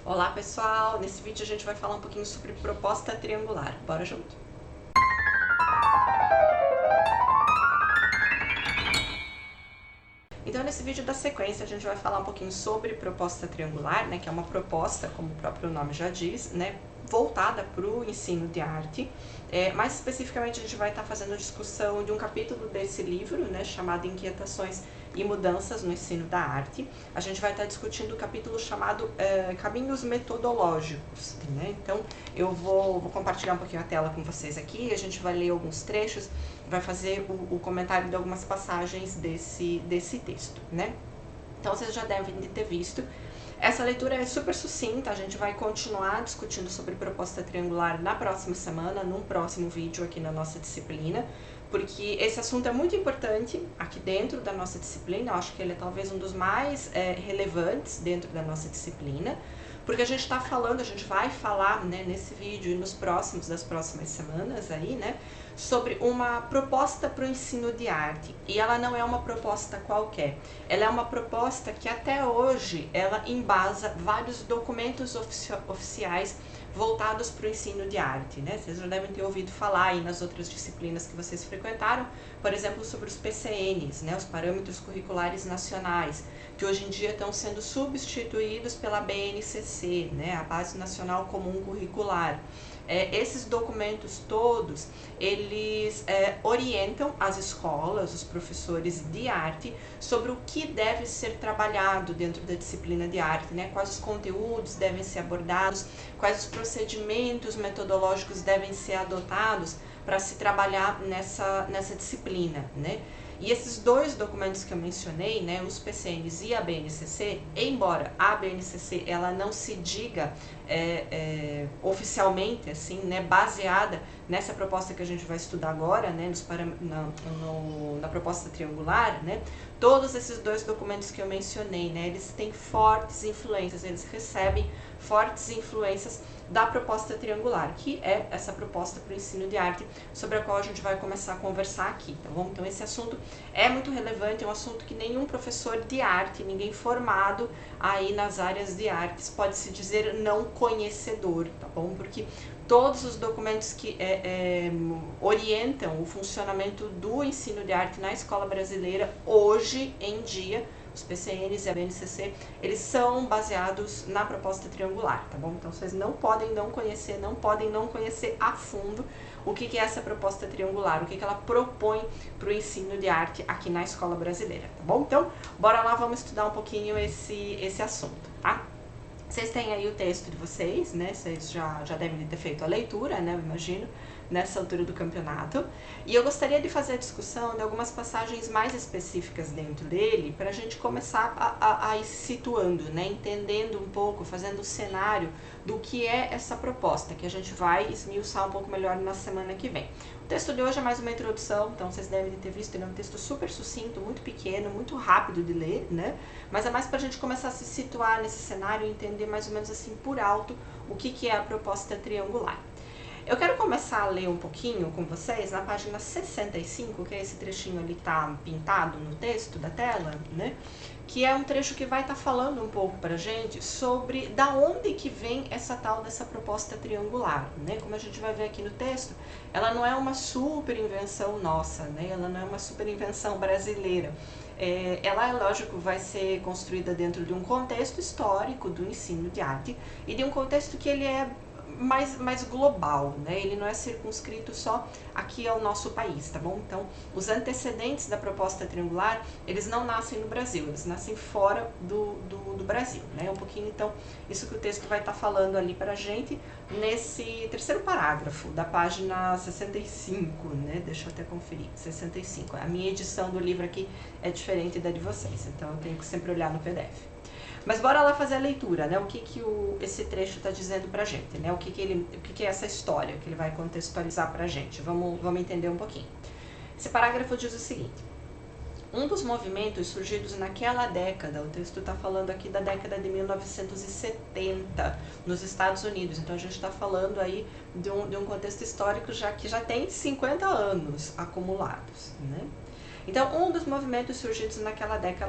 Olá pessoal, nesse vídeo a gente vai falar um pouquinho sobre proposta triangular, bora junto? Então nesse vídeo da sequência a gente vai falar um pouquinho sobre proposta triangular, né, que é uma proposta, como o próprio nome já diz, né, voltada para o ensino de arte. Mais especificamente a gente vai estar fazendo discussão de um capítulo desse livro, né, chamado Inquietações e Mudanças no Ensino da Arte. A gente vai estar discutindo o capítulo chamado Caminhos Metodológicos, né? Então eu vou compartilhar um pouquinho a tela com vocês aqui, a gente vai ler alguns trechos, vai fazer o comentário de algumas passagens desse texto, né? Então vocês já devem ter visto. Essa leitura é super sucinta, a gente vai continuar discutindo sobre proposta triangular na próxima semana, num próximo vídeo aqui na nossa disciplina, porque esse assunto é muito importante aqui dentro da nossa disciplina, eu acho que ele é talvez um dos mais relevantes dentro da nossa disciplina, porque a gente está falando, a gente vai falar, né, nesse vídeo e das próximas semanas aí, né, sobre uma proposta para o ensino de arte. E ela não é uma proposta qualquer, ela é uma proposta que até hoje ela embasa vários documentos oficiais voltados para o ensino de arte, né? Vocês já devem ter ouvido falar aí nas outras disciplinas que vocês frequentaram, por exemplo, sobre os PCNs, né? Os Parâmetros Curriculares Nacionais, que hoje em dia estão sendo substituídos pela BNCC, né? A Base Nacional Comum Curricular. Esses documentos todos, eles orientam as escolas, os professores de arte, sobre o que deve ser trabalhado dentro da disciplina de arte, né? Quais os conteúdos devem ser abordados, quais os procedimentos metodológicos devem ser adotados para se trabalhar nessa disciplina, né? E esses dois documentos que eu mencionei, né, os PCNs e a BNCC, embora a BNCC ela não se diga oficialmente, assim, né, baseada nessa proposta que a gente vai estudar agora, né, na proposta triangular, né, todos esses dois documentos que eu mencionei, né, eles têm fortes influências, eles recebem fortes influências da proposta triangular, que é essa proposta para o ensino de arte, sobre a qual a gente vai começar a conversar aqui, tá bom? Então esse assunto é muito relevante, é um assunto que nenhum professor de arte, ninguém formado aí nas áreas de artes pode se dizer não conhecedor, tá bom? Porque todos os documentos que orientam o funcionamento do ensino de arte na escola brasileira, hoje em dia, os PCNs e a BNCC, eles são baseados na proposta triangular, tá bom? Então vocês não podem não conhecer a fundo o que é essa proposta triangular, o que ela propõe para o ensino de arte aqui na escola brasileira, tá bom? Então, bora lá, vamos estudar um pouquinho esse assunto, tá? Vocês têm aí o texto de vocês, né? Vocês já devem ter feito a leitura, né? Eu imagino, nessa altura do campeonato. E eu gostaria de fazer a discussão de algumas passagens mais específicas dentro dele, para a gente começar a ir se situando, né? Entendendo um pouco, fazendo o cenário do que é essa proposta, que a gente vai esmiuçar um pouco melhor na semana que vem. O texto de hoje é mais uma introdução, então vocês devem ter visto, ele é um texto super sucinto, muito pequeno, muito rápido de ler, né? Mas é mais para a gente começar a se situar nesse cenário e entender mais ou menos assim por alto o que é a proposta triangular. Eu quero começar a ler um pouquinho com vocês na página 65, que é esse trechinho ali que tá pintado no texto da tela, né? Que é um trecho que vai estar falando um pouco pra gente sobre da onde que vem essa tal dessa proposta triangular, né? Como a gente vai ver aqui no texto, ela não é uma super invenção nossa, né? Ela não é uma super invenção brasileira. Ela, é lógico, vai ser construída dentro de um contexto histórico do ensino de arte e de um contexto que ele é mais global, né? Ele não é circunscrito só aqui ao nosso país, tá bom? Então, os antecedentes da proposta triangular, eles não nascem no Brasil, eles nascem fora do Brasil, né? Um pouquinho, então, isso que o texto vai estar falando ali pra gente nesse terceiro parágrafo da página 65, né? Deixa eu até conferir, 65. A minha edição do livro aqui é diferente da de vocês, então eu tenho que sempre olhar no PDF. Mas bora lá fazer a leitura, né? O que esse trecho está dizendo pra gente, né? O que é essa história que ele vai contextualizar pra gente. Vamos entender um pouquinho. Esse parágrafo diz o seguinte: um dos movimentos surgidos naquela década, o texto está falando aqui da década de 1970, nos Estados Unidos. Então a gente está falando aí de um contexto histórico que já tem 50 anos acumulados, né? Então, um dos movimentos surgidos naquela década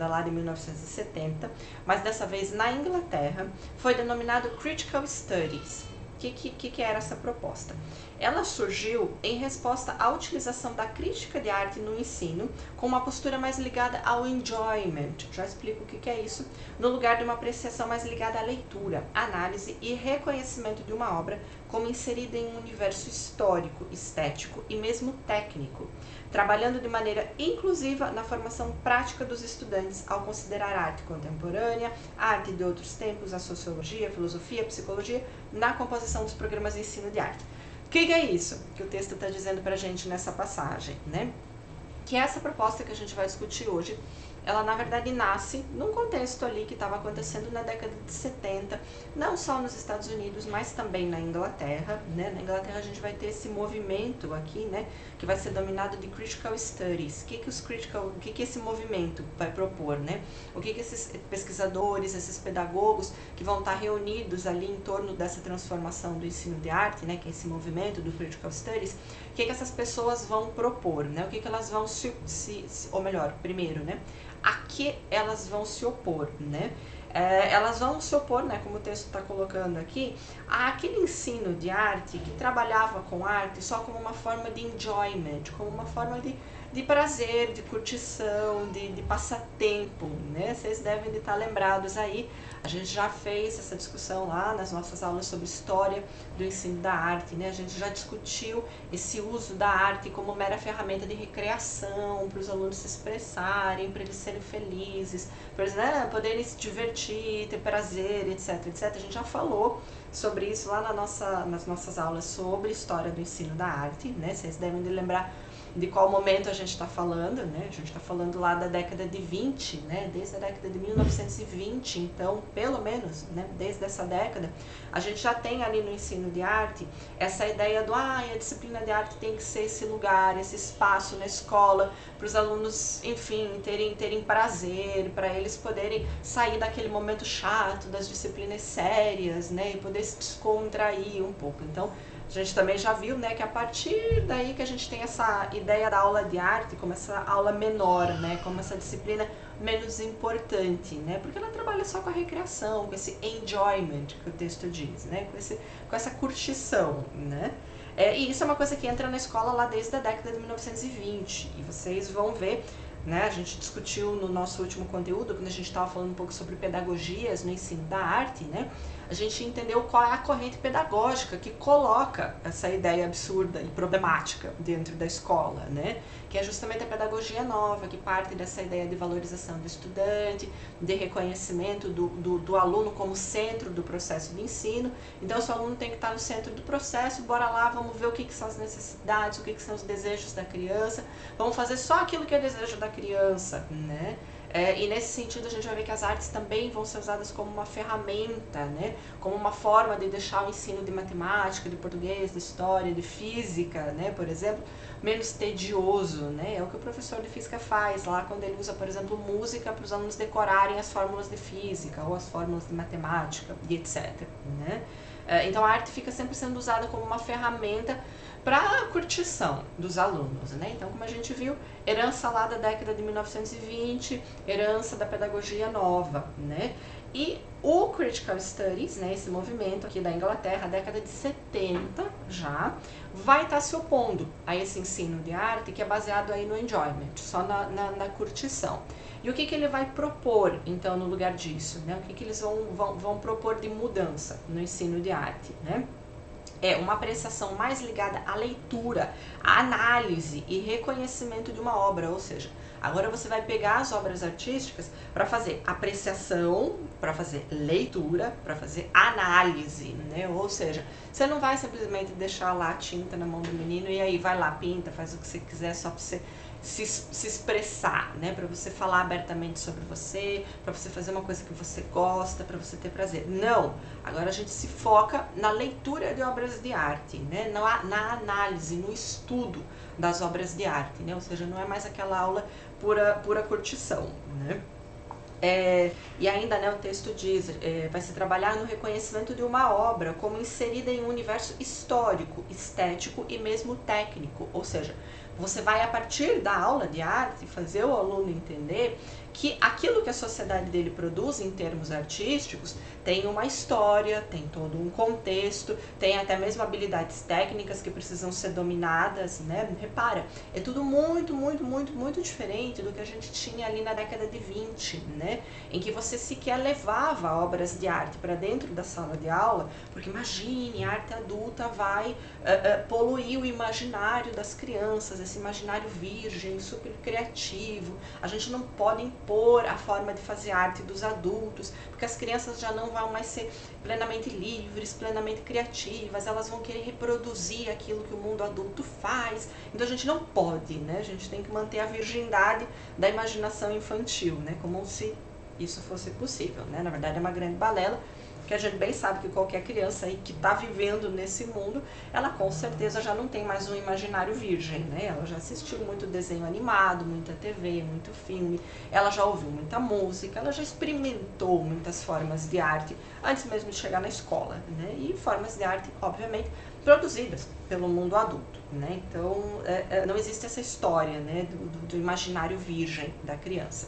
lá de 1970, mas dessa vez na Inglaterra, foi denominado Critical Studies. O que era essa proposta? Ela surgiu em resposta à utilização da crítica de arte no ensino, com uma postura mais ligada ao enjoyment, já explico o que é isso, no lugar de uma apreciação mais ligada à leitura, análise e reconhecimento de uma obra como inserida em um universo histórico, estético e mesmo técnico, trabalhando de maneira inclusiva na formação prática dos estudantes ao considerar a arte contemporânea, a arte de outros tempos, a sociologia, a filosofia, a psicologia, na composição dos programas de ensino de arte. O que é isso que o texto está dizendo para a gente nessa passagem, né? Que essa proposta que a gente vai discutir hoje, ela na verdade nasce num contexto ali que estava acontecendo na década de 70, não só nos Estados Unidos, mas também na Inglaterra, né? Na Inglaterra a gente vai ter esse movimento aqui, né, que vai ser dominado de Critical Studies. O que esse movimento vai propor, né? O que esses pesquisadores, esses pedagogos que vão estar reunidos ali em torno dessa transformação do ensino de arte, né, que é esse movimento do Critical Studies, o que essas pessoas vão propor, né? O que elas vão ou melhor, primeiro, né, a que elas vão se opor, né? Elas vão se opor, né, como o texto está colocando aqui, àquele ensino de arte que trabalhava com arte só como uma forma de enjoyment, como uma forma de prazer, de curtição, de passatempo, né? Vocês devem de estar lembrados aí, a gente já fez essa discussão lá nas nossas aulas sobre história do ensino da arte, né? A gente já discutiu esse uso da arte como mera ferramenta de recreação, para os alunos se expressarem, para eles serem felizes, para eles, né, poderem se divertir, ter prazer, etc, etc. A gente já falou sobre isso lá nas nossas aulas sobre história do ensino da arte, né? Vocês devem de lembrar de qual momento a gente está falando, né? A gente está falando lá da década de 20, né? Desde a década de 1920, então, pelo menos, né, desde essa década, a gente já tem ali no ensino de arte essa ideia do, a disciplina de arte tem que ser esse lugar, esse espaço na escola, para os alunos, enfim, terem prazer, para eles poderem sair daquele momento chato, das disciplinas sérias, né? E poder se descontrair um pouco. Então, a gente também já viu, né, que a partir daí que a gente tem essa ideia da aula de arte como essa aula menor, né, como essa disciplina menos importante, né, porque ela trabalha só com a recreação, com esse enjoyment que o texto diz, né, com essa curtição, né. E isso é uma coisa que entra na escola lá desde a década de 1920, e vocês vão ver, né, a gente discutiu no nosso último conteúdo, quando a gente estava falando um pouco sobre pedagogias no ensino da arte, né, a gente entendeu qual é a corrente pedagógica que coloca essa ideia absurda e problemática dentro da escola, né? Que é justamente a pedagogia nova, que parte dessa ideia de valorização do estudante, de reconhecimento do aluno como centro do processo de ensino. Então, se o aluno tem que estar no centro do processo, bora lá, vamos ver o que são as necessidades, o que são os desejos da criança, vamos fazer só aquilo que é desejo da criança, né? E nesse sentido a gente vai ver que as artes também vão ser usadas como uma ferramenta, né? Como uma forma de deixar o ensino de matemática, de português, de história, de física, né? Por exemplo, menos tedioso, né? É o que o professor de física faz lá quando ele usa, por exemplo, música para os alunos decorarem as fórmulas de física ou as fórmulas de matemática e etc, né? Então a arte fica sempre sendo usada como uma ferramenta para a curtição dos alunos, né? Então, como a gente viu, herança lá da década de 1920, herança da pedagogia nova, né? E o Critical Studies, né, esse movimento aqui da Inglaterra, década de 70 já, vai estar se opondo a esse ensino de arte que é baseado aí no enjoyment, só na curtição. E o que ele vai propor, então, no lugar disso, né? O que eles vão propor de mudança no ensino de arte, né? É uma apreciação mais ligada à leitura, à análise e reconhecimento de uma obra, ou seja, agora você vai pegar as obras artísticas para fazer apreciação, para fazer leitura, para fazer análise, né? Ou seja, você não vai simplesmente deixar lá a tinta na mão do menino e aí vai lá, pinta, faz o que você quiser só para você se expressar, né? Para você falar abertamente sobre você, para você fazer uma coisa que você gosta, para você ter prazer. Não! Agora a gente se foca na leitura de obras de arte, né? Na análise, no estudo das obras de arte, né? Ou seja, não é mais aquela aula pura curtição, né? E ainda, né, o texto diz, vai se trabalhar no reconhecimento de uma obra como inserida em um universo histórico, estético e mesmo técnico. Ou seja, você vai, a partir da aula de arte, fazer o aluno entender que aquilo que a sociedade dele produz em termos artísticos tem uma história, tem todo um contexto, tem até mesmo habilidades técnicas que precisam ser dominadas, né? Repara, é tudo muito, muito, muito, muito diferente do que a gente tinha ali na década de 20, né? Em que você sequer levava obras de arte para dentro da sala de aula, porque imagine, a arte adulta vai poluir o imaginário das crianças, esse imaginário virgem, super criativo. A gente não pode impor a forma de fazer arte dos adultos, porque as crianças já não vão mais ser plenamente livres, plenamente criativas, elas vão querer reproduzir aquilo que o mundo adulto faz. Então a gente não pode, né? A gente tem que manter a virgindade da imaginação infantil, né? Como se isso fosse possível, né? Na verdade é uma grande balela, que a gente bem sabe que qualquer criança aí que está vivendo nesse mundo, ela com certeza já não tem mais um imaginário virgem, né? Ela já assistiu muito desenho animado, muita TV, muito filme, ela já ouviu muita música, ela já experimentou muitas formas de arte antes mesmo de chegar na escola, né? E formas de arte, obviamente, produzidas pelo mundo adulto, né? Então, não existe essa história, né, do imaginário virgem da criança.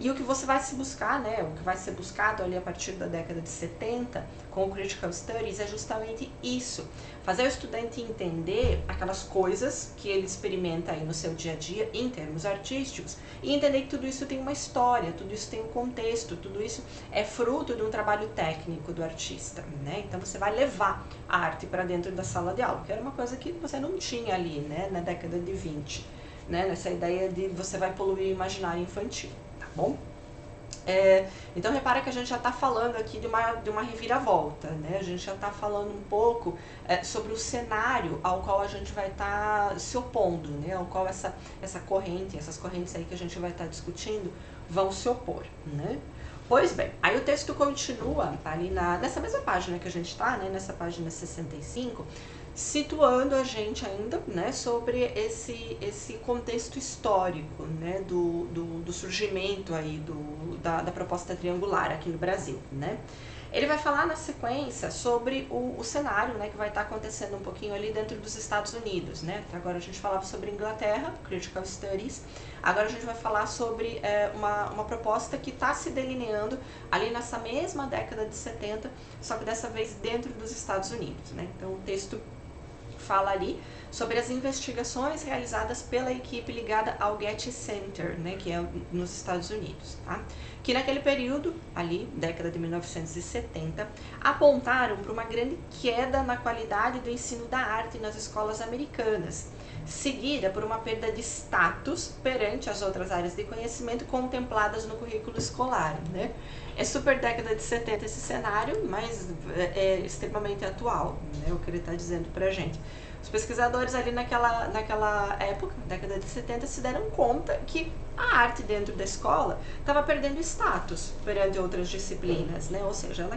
E o que você vai se buscar, né, o que vai ser buscado ali a partir da década de 70 com o Critical Studies é justamente isso, fazer o estudante entender aquelas coisas que ele experimenta aí no seu dia a dia em termos artísticos e entender que tudo isso tem uma história, tudo isso tem um contexto, tudo isso é fruto de um trabalho técnico do artista, né? Então você vai levar a arte para dentro da sala de aula, que era uma coisa que você não tinha ali, né, na década de 20, né, nessa ideia de você vai poluir o imaginário infantil. Bom, então repara que a gente já está falando aqui de uma reviravolta, né? A gente já está falando um pouco sobre o cenário ao qual a gente vai estar se opondo, né? Ao qual essas correntes aí que a gente vai estar discutindo vão se opor, né? Pois bem, aí o texto continua ali nessa mesma página que a gente está, né? Nessa página 65, situando a gente ainda, né, sobre esse contexto histórico, né, do surgimento aí da proposta triangular aqui no Brasil, né. Ele vai falar na sequência sobre o cenário, né, que vai estar acontecendo um pouquinho ali dentro dos Estados Unidos, né. Até agora a gente falava sobre Inglaterra, Critical Studies, agora a gente vai falar sobre uma proposta que está se delineando ali nessa mesma década de 70, só que dessa vez dentro dos Estados Unidos, né. Então o texto fala ali sobre as investigações realizadas pela equipe ligada ao Getty Center, né, que é nos Estados Unidos, tá? Que naquele período, ali, década de 1970, apontaram para uma grande queda na qualidade do ensino da arte nas escolas americanas, seguida por uma perda de status perante as outras áreas de conhecimento contempladas no currículo escolar, né? É super década de 70 esse cenário, mas é extremamente atual, né, o que ele está dizendo pra gente. Os pesquisadores ali naquela época, década de 70, se deram conta que a arte dentro da escola estava perdendo status perante outras disciplinas, né? Ou seja,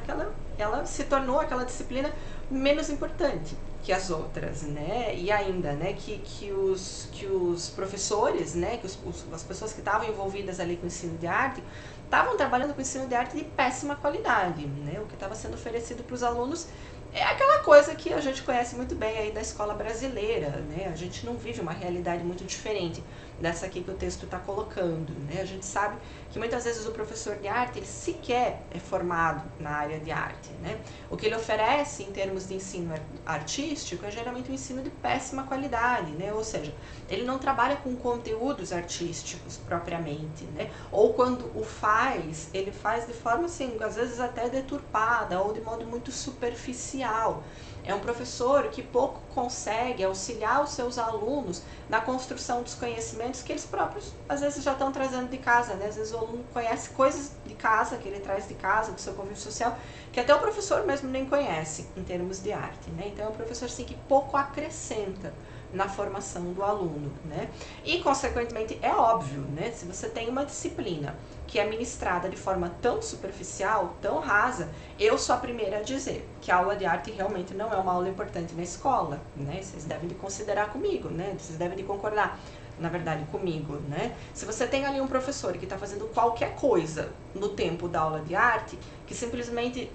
ela se tornou aquela disciplina menos importante que as outras, né? E ainda, né, que os professores, né, que as pessoas que estavam envolvidas ali com o ensino de arte estavam trabalhando com ensino de arte de péssima qualidade, né? O que estava sendo oferecido para os alunos é aquela coisa que a gente conhece muito bem aí da escola brasileira, né? A gente não vive uma realidade muito diferente dessa aqui que o texto está colocando, né? A gente sabe que muitas vezes o professor de arte, ele sequer é formado na área de arte, né? O que ele oferece em termos de ensino artístico é geralmente um ensino de péssima qualidade, né? Ou seja, ele não trabalha com conteúdos artísticos propriamente, né? Ou quando o faz, ele faz de forma assim, às vezes até deturpada ou de modo muito superficial. É um professor que pouco consegue auxiliar os seus alunos na construção dos conhecimentos que eles próprios, às vezes, já estão trazendo de casa, né? Às vezes o aluno conhece coisas de casa, que ele traz de casa, do seu convívio social, que até o professor mesmo nem conhece, em termos de arte, né? Então é um professor, assim, que pouco acrescenta na formação do aluno, né? E, consequentemente, é óbvio, né? Se você tem uma disciplina que é ministrada de forma tão superficial, tão rasa, eu sou a primeira a dizer que a aula de arte realmente não é uma aula importante na escola, né? Vocês devem de considerar comigo, né? Vocês devem de concordar. na verdade, comigo, né? Se você tem ali um professor que está fazendo qualquer coisa no tempo da aula de arte, que simplesmente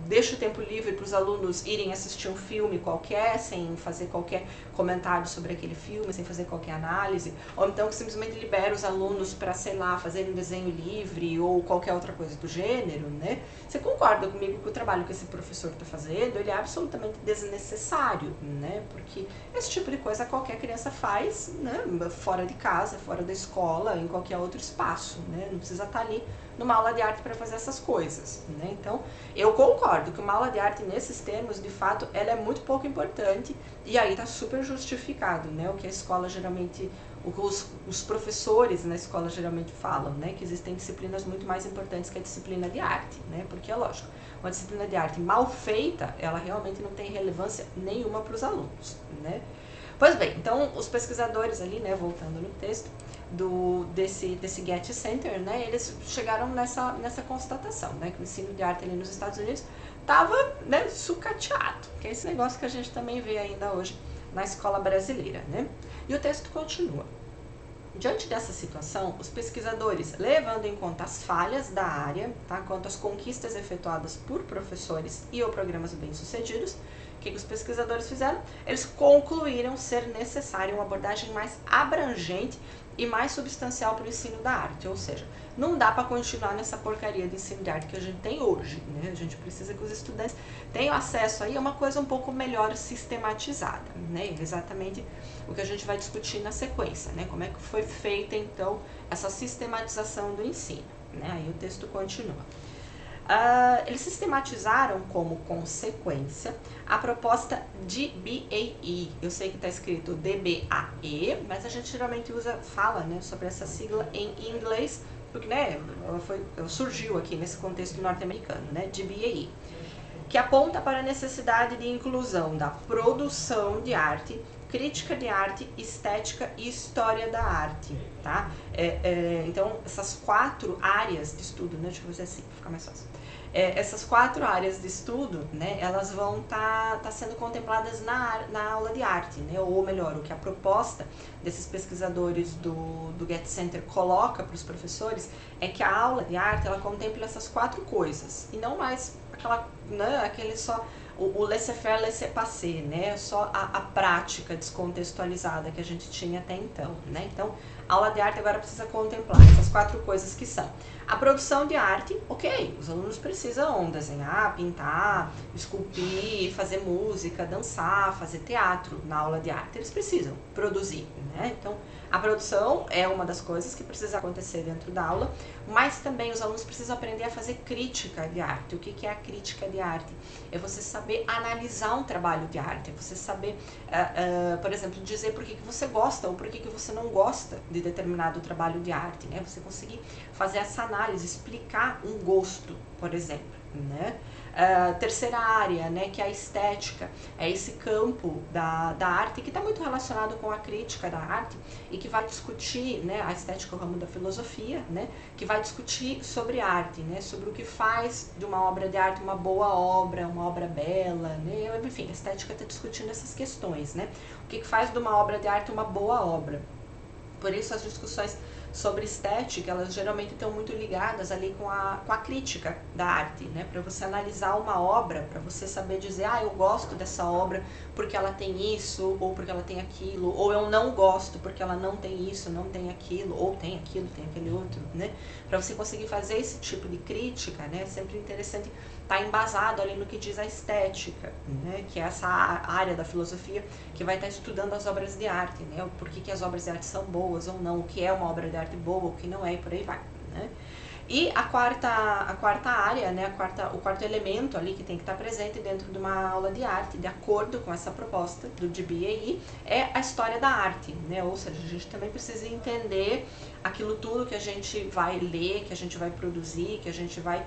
deixa o tempo livre para os alunos irem assistir um filme qualquer, sem fazer qualquer comentário sobre aquele filme, sem fazer qualquer análise, ou então que simplesmente libera os alunos para, sei lá, fazerem um desenho livre ou qualquer outra coisa do gênero, né? Você concorda comigo que o trabalho que esse professor está fazendo, ele é absolutamente desnecessário, né? Porque esse tipo de coisa qualquer criança faz, né? Fora de casa, fora da escola, em qualquer outro espaço, né? Não precisa estar ali numa aula de arte para fazer essas coisas, né? Então, eu concordo que uma aula de arte nesses termos, de fato, ela é muito pouco importante e aí está super justificado, né? O que a escola geralmente, o que os professores na escola geralmente falam, né? Que existem disciplinas muito mais importantes que a disciplina de arte, né? Porque é lógico, uma disciplina de arte mal feita, ela realmente não tem relevância nenhuma para os alunos, né? Pois bem, então os pesquisadores ali, né, voltando no texto, desse Getty Center, né, eles chegaram nessa constatação, né, que o ensino de arte ali nos Estados Unidos estava, né, sucateado, que é esse negócio que a gente também vê ainda hoje na escola brasileira, né. E o texto continua. Diante dessa situação, os pesquisadores, levando em conta as falhas da área, tá, quanto às conquistas efetuadas por professores e ou programas bem-sucedidos, o que os pesquisadores fizeram? Eles concluíram ser necessária uma abordagem mais abrangente e mais substancial para o ensino da arte, ou seja, não dá para continuar nessa porcaria de ensino de arte que a gente tem hoje, né? A gente precisa que os estudantes tenham acesso aí a uma coisa um pouco melhor sistematizada, né? Exatamente o que a gente vai discutir na sequência, né? Como é que foi feita então essa sistematização do ensino, né? Aí o texto continua. Eles sistematizaram como consequência a proposta de DBAE. Eu sei que está escrito DBAE, mas a gente geralmente fala, né, sobre essa sigla em inglês, porque, né, ela surgiu aqui nesse contexto norte-americano, né, DBAE, que aponta para a necessidade de inclusão da produção de arte, crítica de arte, estética e história da arte, tá? Então, essas 4 áreas de estudo, né, deixa eu fazer assim, para ficar mais fácil. Essas 4 áreas de estudo, né, elas vão tá sendo contempladas na aula de arte, né, ou melhor, o que a proposta desses pesquisadores do Getty Center coloca para os professores é que a aula de arte, ela contempla essas 4 coisas, e não mais aquela, né, aquele só o laissez-faire, laissez-passer, né? Só a prática descontextualizada que a gente tinha até então, né? Então, a aula de arte agora precisa contemplar essas 4 coisas que são a produção de arte, ok, os alunos precisam desenhar, pintar, esculpir, fazer música, dançar, fazer teatro na aula de arte, eles precisam produzir, né? Então, a produção é uma das coisas que precisa acontecer dentro da aula, mas também os alunos precisam aprender a fazer crítica de arte. O que é a crítica de arte? É você saber analisar um trabalho de arte, é você saber, por exemplo, dizer por que você gosta ou por que você não gosta de determinado trabalho de arte, né? Você conseguir fazer essa análise, explicar um gosto, por exemplo, né? Terceira área, né, que é a estética, é esse campo da arte que está muito relacionado com a crítica da arte e que vai discutir, né, a estética é o ramo da filosofia, né, que vai discutir sobre arte, né, sobre o que faz de uma obra de arte uma boa obra, uma obra bela, né, enfim, a estética está discutindo essas questões, né, o que faz de uma obra de arte uma boa obra. Por isso as discussões sobre estética, elas geralmente estão muito ligadas ali com a crítica da arte, né? Para você analisar uma obra, para você saber dizer, ah, eu gosto dessa obra porque ela tem isso, ou porque ela tem aquilo, ou eu não gosto porque ela não tem isso, não tem aquilo, ou tem aquilo, tem aquele outro, né? Para você conseguir fazer esse tipo de crítica, né? É sempre interessante estar embasado ali no que diz a estética, né? Que é essa área da filosofia que vai estar estudando as obras de arte, né? O porquê que as obras de arte são boas ou não, o que é uma obra de arte boa, o que não é, e por aí vai, né? E a quarta área, né, o quarto elemento ali que tem que estar presente dentro de uma aula de arte, de acordo com essa proposta do DBAE, é a história da arte, né? Ou seja, a gente também precisa entender aquilo tudo que a gente vai ler, que a gente vai produzir, que a gente vai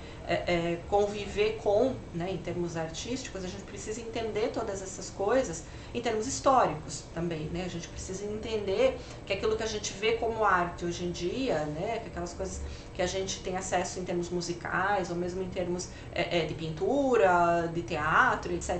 conviver com, né, em termos artísticos, a gente precisa entender todas essas coisas em termos históricos também, né? A gente precisa entender que aquilo que a gente vê como arte hoje em dia, né, que aquelas coisas que a gente tem acesso em termos musicais, ou mesmo em termos de pintura, de teatro, etc,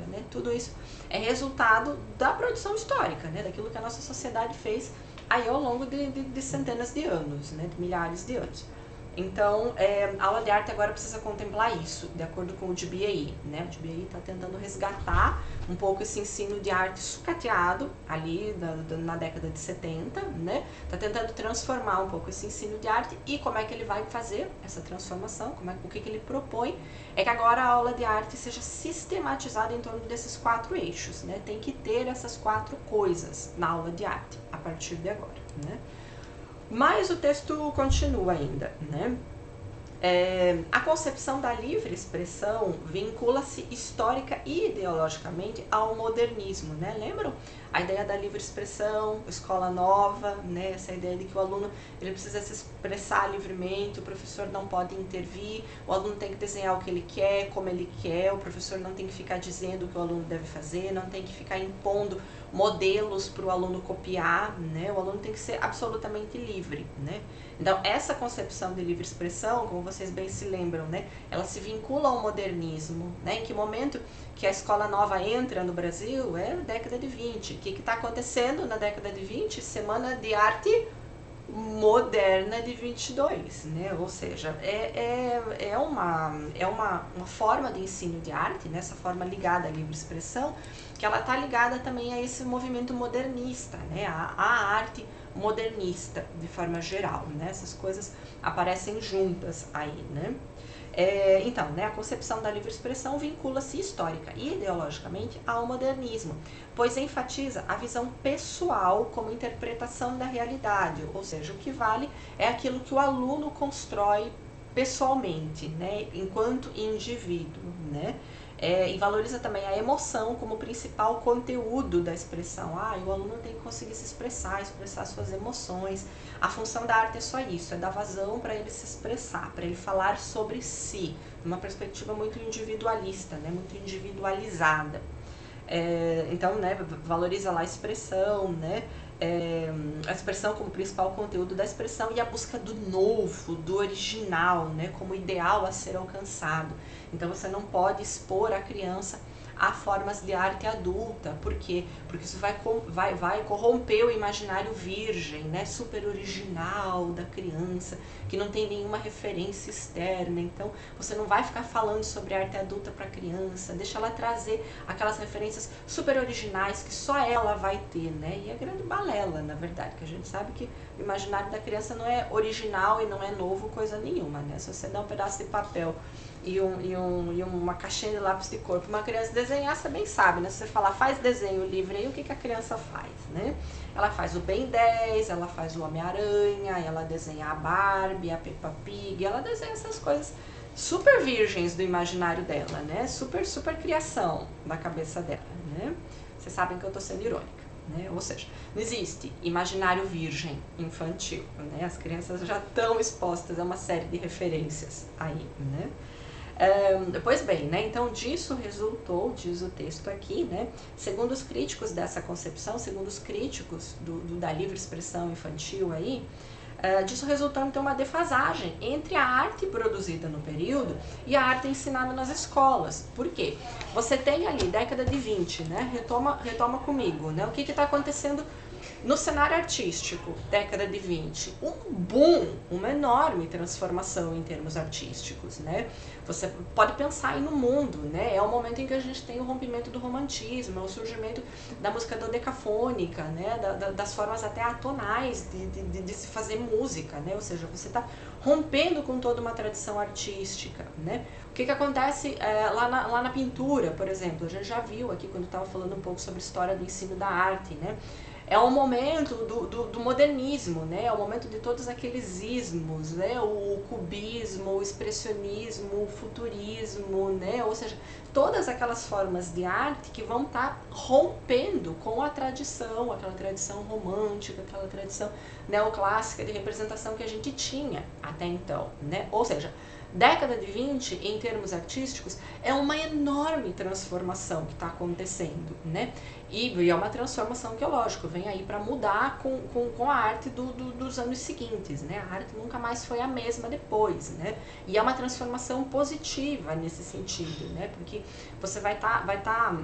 né? Tudo isso é resultado da produção histórica, né? Daquilo que a nossa sociedade fez aí ao longo de centenas de anos, né, de milhares de anos. Então, a aula de arte agora precisa contemplar isso, de acordo com o DBA, né? O DBA está tentando resgatar um pouco esse ensino de arte sucateado ali na década de 70, né? Está tentando transformar um pouco esse ensino de arte e como é que ele vai fazer essa transformação, o que ele propõe é que agora a aula de arte seja sistematizada em torno desses 4 eixos, né? Tem que ter essas 4 coisas na aula de arte a partir de agora, né? Mas o texto continua ainda, né? A concepção da livre expressão vincula-se histórica e ideologicamente ao modernismo, né? Lembram? A ideia da livre expressão, escola nova, né? Essa ideia de que o aluno ele precisa se expressar livremente, o professor não pode intervir, o aluno tem que desenhar o que ele quer, como ele quer, o professor não tem que ficar dizendo o que o aluno deve fazer, não tem que ficar impondo modelos para o aluno copiar, né? O aluno tem que ser absolutamente livre, né? Então, essa concepção de livre expressão, como vocês bem se lembram, né? Ela se vincula ao modernismo, né? Em que momento que a escola nova entra no Brasil? É na década de 20. O que está acontecendo na década de 20? Semana de Arte Moderna de 22, né? Ou seja, é uma forma de ensino de arte, né? Essa forma ligada à livre expressão, que ela está ligada também a esse movimento modernista, né? A arte modernista, de forma geral, né? Essas coisas aparecem juntas aí, né? Então, né, a concepção da livre expressão vincula-se histórica e ideologicamente ao modernismo, pois enfatiza a visão pessoal como interpretação da realidade, ou seja, o que vale é aquilo que o aluno constrói pessoalmente, né, enquanto indivíduo, né? E valoriza também a emoção como principal conteúdo da expressão. O aluno tem que conseguir se expressar suas emoções. A função da arte é só isso, é dar vazão para ele se expressar, para ele falar sobre si, numa perspectiva muito individualista, né, muito individualizada. Então, né, valoriza lá a expressão, né, a expressão como principal conteúdo da expressão e a busca do novo, do original, né, como ideal a ser alcançado. Então você não pode expor a criança a formas de arte adulta. Por quê? Porque isso vai corromper o imaginário virgem, né, super original da criança, que não tem nenhuma referência externa. Então você não vai ficar falando sobre arte adulta para a criança, deixa ela trazer aquelas referências super originais que só ela vai ter, né? E é grande balela, na verdade, que a gente sabe que o imaginário da criança não é original e não é novo coisa nenhuma, né? Se você dá um pedaço de papel e uma caixinha de lápis de cor para uma criança desenhar, você bem sabe, né? Se você falar, faz desenho livre, aí o que a criança faz, né? Ela faz o Ben 10, ela faz o Homem-Aranha, ela desenha a Barbie, a Peppa Pig, ela desenha essas coisas super virgens do imaginário dela, né? Super criação da cabeça dela, né? Vocês sabem que eu tô sendo irônica, né? Ou seja, não existe imaginário virgem infantil, né? As crianças já estão expostas a uma série de referências aí, né? Pois bem, né, então disso resultou, diz o texto aqui, né, segundo os críticos dessa concepção, segundo os críticos da livre expressão infantil aí, disso resultou então uma defasagem entre a arte produzida no período e a arte ensinada nas escolas. Por quê? Você tem ali, década de 20, né, retoma comigo, né, o que está acontecendo no cenário artístico, década de 20, um boom, uma enorme transformação em termos artísticos, né? Você pode pensar aí no mundo, né? É o momento em que a gente tem o rompimento do romantismo, é o surgimento da música dodecafônica, né? Das formas até atonais de se fazer música, né? Ou seja, você está rompendo com toda uma tradição artística, né? O que acontece lá na pintura, por exemplo? A gente já viu aqui quando estava falando um pouco sobre a história do ensino da arte, né? É o momento do modernismo, né? É o momento de todos aqueles ismos, né? O cubismo, o expressionismo, o futurismo, né? Ou seja, todas aquelas formas de arte que vão estar rompendo com a tradição, aquela tradição romântica, aquela tradição neoclássica de representação que a gente tinha até então, né? Ou seja, década de 20, em termos artísticos, é uma enorme transformação que está acontecendo, né? E é uma transformação que, lógico, vem aí para mudar com a arte dos anos seguintes, né? A arte nunca mais foi a mesma depois, né? E é uma transformação positiva nesse sentido, né? Porque você vai tá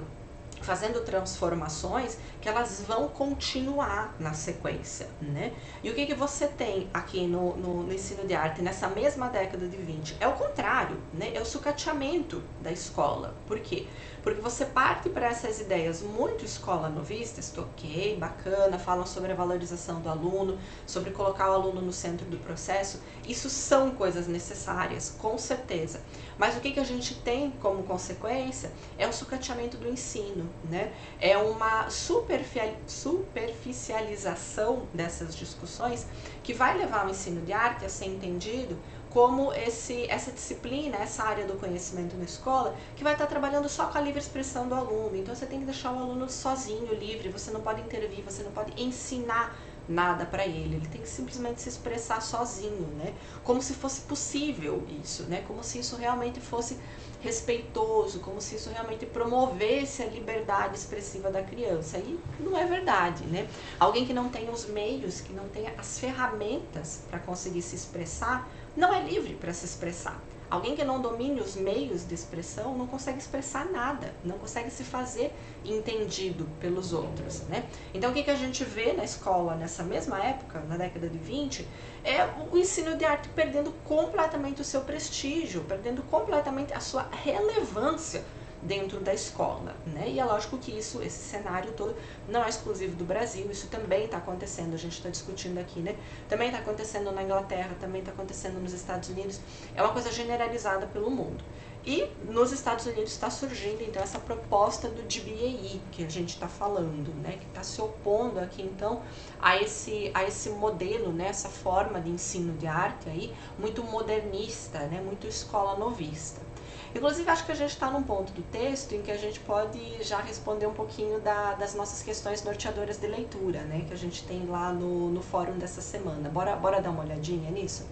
fazendo transformações que elas vão continuar na sequência, né? E o que você tem aqui no ensino de arte nessa mesma década de 20? É o contrário, né? É o sucateamento da escola. Por quê? Porque você parte para essas ideias muito escola novistas, ok, bacana, falam sobre a valorização do aluno, sobre colocar o aluno no centro do processo. Isso são coisas necessárias, com certeza. Mas o que a gente tem como consequência é o sucateamento do ensino, né? É uma superficialização dessas discussões que vai levar o ensino de arte a ser entendido como essa disciplina, essa área do conhecimento na escola, que vai estar trabalhando só com a livre expressão do aluno. Então você tem que deixar o aluno sozinho, livre, você não pode intervir, você não pode ensinar nada para ele tem que simplesmente se expressar sozinho, né? Como se fosse possível isso, né? Como se isso realmente fosse respeitoso, como se isso realmente promovesse a liberdade expressiva da criança. E não é verdade, né? Alguém que não tenha os meios, que não tenha as ferramentas para conseguir se expressar, não é livre para se expressar. Alguém que não domine os meios de expressão não consegue expressar nada, não consegue se fazer entendido pelos outros, né? Então o que a gente vê na escola nessa mesma época, na década de 20, é o ensino de arte perdendo completamente o seu prestígio, perdendo completamente a sua relevância dentro da escola, né? E é lógico que esse cenário todo não é exclusivo do Brasil, isso também está acontecendo, a gente está discutindo aqui, né? Também está acontecendo na Inglaterra, também está acontecendo nos Estados Unidos, é uma coisa generalizada pelo mundo. E nos Estados Unidos está surgindo então essa proposta do DBAE que a gente está falando, né? Que está se opondo aqui então a esse modelo, né? Essa forma de ensino de arte aí muito modernista, né? Muito escola novista. Inclusive, acho que a gente está num ponto do texto em que a gente pode já responder um pouquinho das nossas questões norteadoras de leitura, né? Que a gente tem lá no fórum dessa semana. Bora dar uma olhadinha nisso?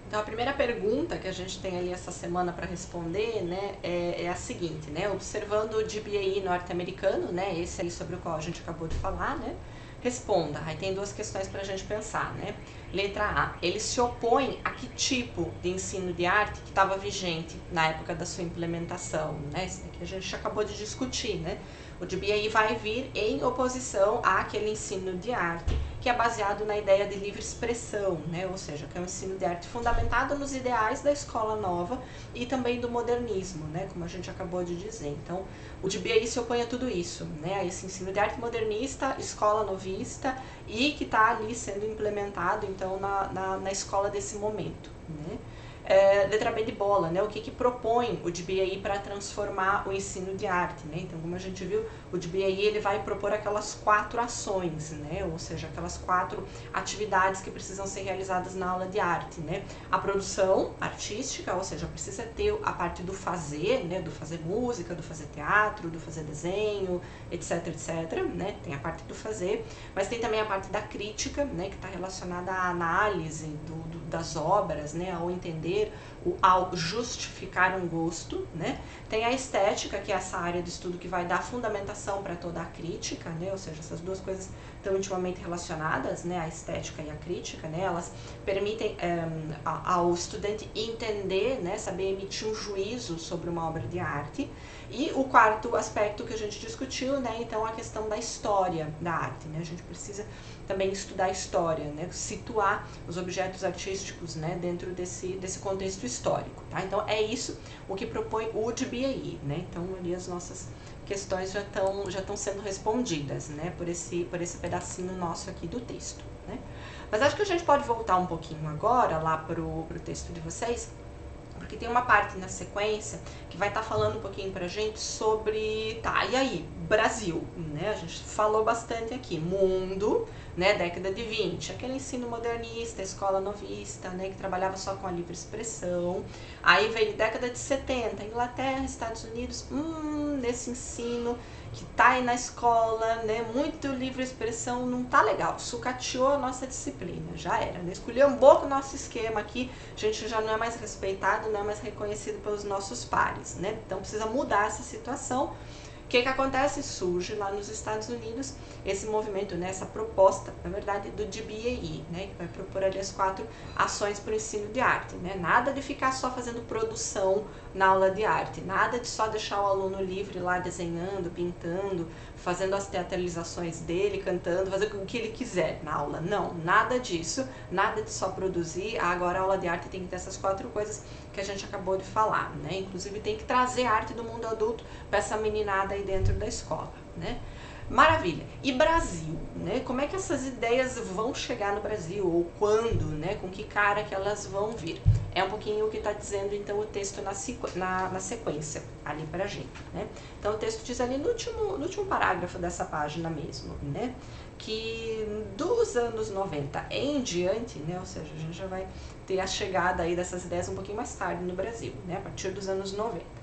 Então, a primeira pergunta que a gente tem ali essa semana para responder, né, é a seguinte, né? Observando o DBAE norte-americano, né? Esse aí sobre o qual a gente acabou de falar, né? Responda. Aí tem duas questões para a gente pensar, né? Letra A. Ele se opõe a que tipo de ensino de arte que estava vigente na época da sua implementação, né? Isso daqui a gente acabou de discutir, né? O DBAE vai vir em oposição àquele ensino de arte que é baseado na ideia de livre expressão, né? Ou seja, que é um ensino de arte fundamentado nos ideais da escola nova e também do modernismo, né? Como a gente acabou de dizer. Então, o DBAE se opõe a tudo isso, né? A esse ensino de arte modernista, escola novista e que está ali sendo implementado, então, na escola desse momento, né? Letra B de bola, né? O que propõe o DBAE para transformar o ensino de arte, né? Então, como a gente viu, o DBAE ele vai propor aquelas 4 ações, né? Ou seja, aquelas 4 atividades que precisam ser realizadas na aula de arte, né? A produção artística, ou seja, precisa ter a parte do fazer, né? Do fazer música, do fazer teatro, do fazer desenho, etc, etc, né? Tem a parte do fazer, mas tem também a parte da crítica, né? Que está relacionada à análise das obras, né? Ao entender, ao justificar um gosto, né? Tem a estética, que é essa área de estudo que vai dar fundamentação para toda a crítica, né? Ou seja, essas duas coisas estão intimamente relacionadas, né? A estética e a crítica, né? Elas permitem ao estudante entender, né? Saber emitir um juízo sobre uma obra de arte. E o quarto aspecto que a gente discutiu, né? Então, a questão da história da arte, né? A gente precisa também estudar a história, né? Situar os objetos artísticos, né? Dentro desse contexto histórico, tá? Então, é isso o que propõe o DBAE, né? Então, ali as nossas questões já estão sendo respondidas, né? Por esse pedacinho nosso aqui do texto, né? Mas acho que a gente pode voltar um pouquinho agora lá pro texto de vocês, porque tem uma parte na sequência que vai estar falando um pouquinho pra gente sobre, tá, e aí, Brasil, né? A gente falou bastante aqui, mundo, né, década de 20, aquele ensino modernista, escola novista, né, que trabalhava só com a livre expressão. Aí veio década de 70, Inglaterra, Estados Unidos, nesse ensino que tá aí na escola, né, muito livre expressão, não tá legal, sucateou a nossa disciplina, já era, né, esculhambou com o nosso esquema aqui, a gente já não é mais respeitado, não é mais reconhecido pelos nossos pares, né, então precisa mudar essa situação. que acontece? Surge lá nos Estados Unidos esse movimento, né, essa proposta, na verdade, do DBAE, né, que vai propor ali as 4 ações para o ensino de arte, né, nada de ficar só fazendo produção na aula de arte, nada de só deixar o aluno livre lá desenhando, pintando, fazendo as teatralizações dele, cantando, fazendo o que ele quiser na aula, não, nada disso, nada de só produzir. Agora a aula de arte tem que ter essas 4 coisas que a gente acabou de falar, né, inclusive tem que trazer arte do mundo adulto para essa meninada aí dentro da escola, né. Maravilha. E Brasil, né? Como é que essas ideias vão chegar no Brasil? Ou quando, né? Com que cara que elas vão vir? É um pouquinho o que está dizendo, então, o texto na sequência, ali pra gente, né? Então, o texto diz ali no último parágrafo dessa página mesmo, né? Que dos anos 90 em diante, né? Ou seja, a gente já vai ter a chegada aí dessas ideias um pouquinho mais tarde no Brasil, né? A partir dos anos 90.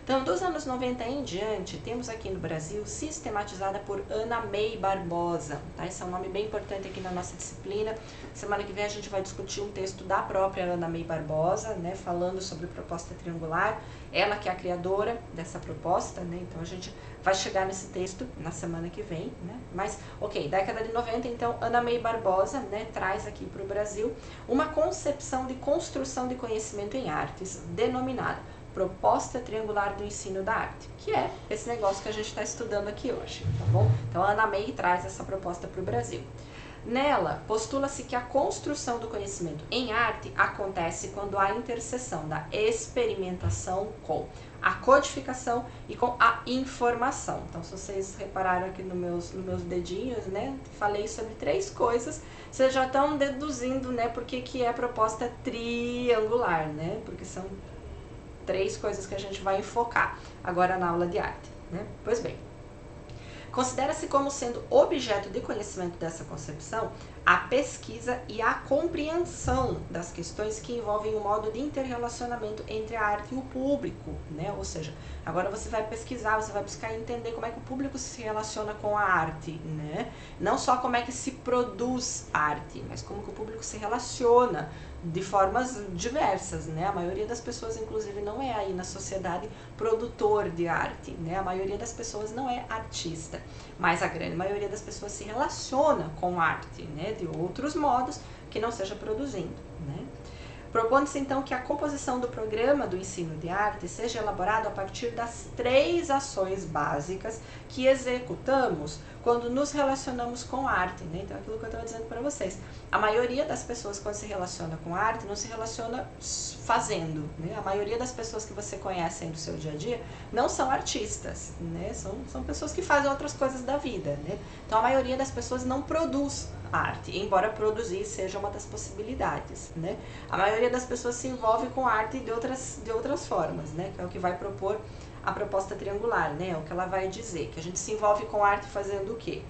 Então, dos anos 90 em diante, temos aqui no Brasil, sistematizada por Ana May Barbosa, tá? Esse é um nome bem importante aqui na nossa disciplina. Semana que vem a gente vai discutir um texto da própria Ana May Barbosa, né, falando sobre proposta triangular, ela que é a criadora dessa proposta, né, então a gente vai chegar nesse texto na semana que vem, né, mas, ok, década de 90, então, Ana May Barbosa, né, traz aqui para o Brasil uma concepção de construção de conhecimento em artes, denominada Proposta Triangular do Ensino da Arte, que é esse negócio que a gente está estudando aqui hoje, tá bom? Então a Ana May traz essa proposta para o Brasil. Nela, postula-se que a construção do conhecimento em arte acontece quando há interseção da experimentação com a codificação e com a informação. Então, se vocês repararam aqui nos meus dedinhos, né, falei sobre 3 coisas, vocês já estão deduzindo, né, por que é proposta triangular, né, porque são 3 coisas que a gente vai enfocar agora na aula de arte, né? Pois bem, considera-se como sendo objeto de conhecimento dessa concepção a pesquisa e a compreensão das questões que envolvem o modo de interrelacionamento entre a arte e o público, né? Ou seja, agora você vai pesquisar, você vai buscar entender como é que o público se relaciona com a arte, né? Não só como é que se produz arte, mas como que o público se relaciona de formas diversas, né? A maioria das pessoas, inclusive, não é aí na sociedade produtor de arte, né? A maioria das pessoas não é artista, mas a grande maioria das pessoas se relaciona com arte, né? De outros modos que não seja produzindo, né? Propondo-se, então, que a composição do programa do ensino de arte seja elaborada a partir das 3 ações básicas que executamos quando nos relacionamos com a arte, né? Então, aquilo que eu estava dizendo para vocês. A maioria das pessoas, quando se relaciona com a arte, não se relaciona fazendo, né? A maioria das pessoas que você conhece aí no seu dia a dia não são artistas, né? São pessoas que fazem outras coisas da vida, né? Então, a maioria das pessoas não produz arte, embora produzir seja uma das possibilidades, né? A maioria das pessoas se envolve com arte de outras formas, né? Que é o que vai propor a proposta triangular, né? É o que ela vai dizer, que a gente se envolve com arte fazendo o quê?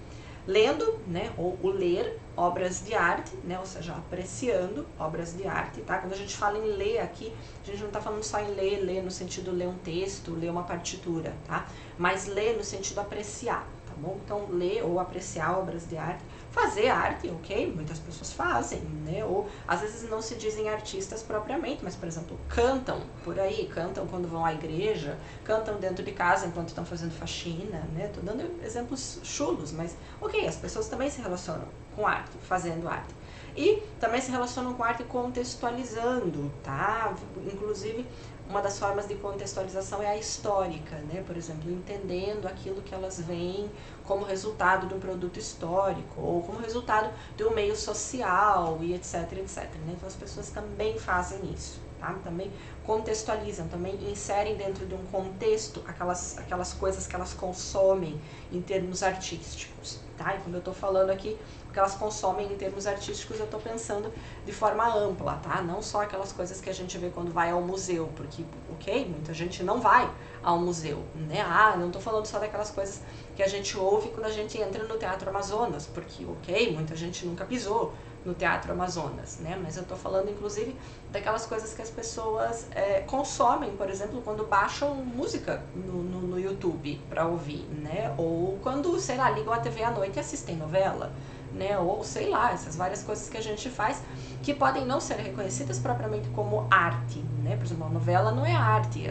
Lendo, né? Ou o ler obras de arte, né? Ou seja, apreciando obras de arte, tá? Quando a gente fala em ler aqui, a gente não tá falando só em ler no sentido ler um texto, ler uma partitura, tá? Mas ler no sentido apreciar, tá bom? Então, ler ou apreciar obras de arte. Fazer arte, ok, muitas pessoas fazem, né? Ou às vezes não se dizem artistas propriamente, mas, por exemplo, cantam por aí, cantam quando vão à igreja, cantam dentro de casa enquanto estão fazendo faxina, né? Tô dando exemplos chulos, mas ok, as pessoas também se relacionam com arte, fazendo arte. E também se relacionam com arte contextualizando, tá? Inclusive, uma das formas de contextualização é a histórica, né? Por exemplo, entendendo aquilo que elas veem como resultado de um produto histórico ou como resultado de um meio social e etc, etc. Né? Então as pessoas também fazem isso, tá? Também contextualizam, também inserem dentro de um contexto aquelas coisas que elas consomem em termos artísticos, tá? E quando eu tô falando aqui que elas consomem em termos artísticos, eu estou pensando de forma ampla, tá? Não só aquelas coisas que a gente vê quando vai ao museu, porque, ok, muita gente não vai ao museu, né? Ah, não estou falando só daquelas coisas que a gente ouve quando a gente entra no Teatro Amazonas, porque, ok, muita gente nunca pisou no Teatro Amazonas, né? Mas eu estou falando, inclusive, daquelas coisas que as pessoas consomem, por exemplo, quando baixam música no YouTube para ouvir, né? Ou quando, sei lá, ligam a TV à noite e assistem novela, né? Ou sei lá, essas várias coisas que a gente faz que podem não ser reconhecidas propriamente como arte, né? Por exemplo, uma novela não é arte,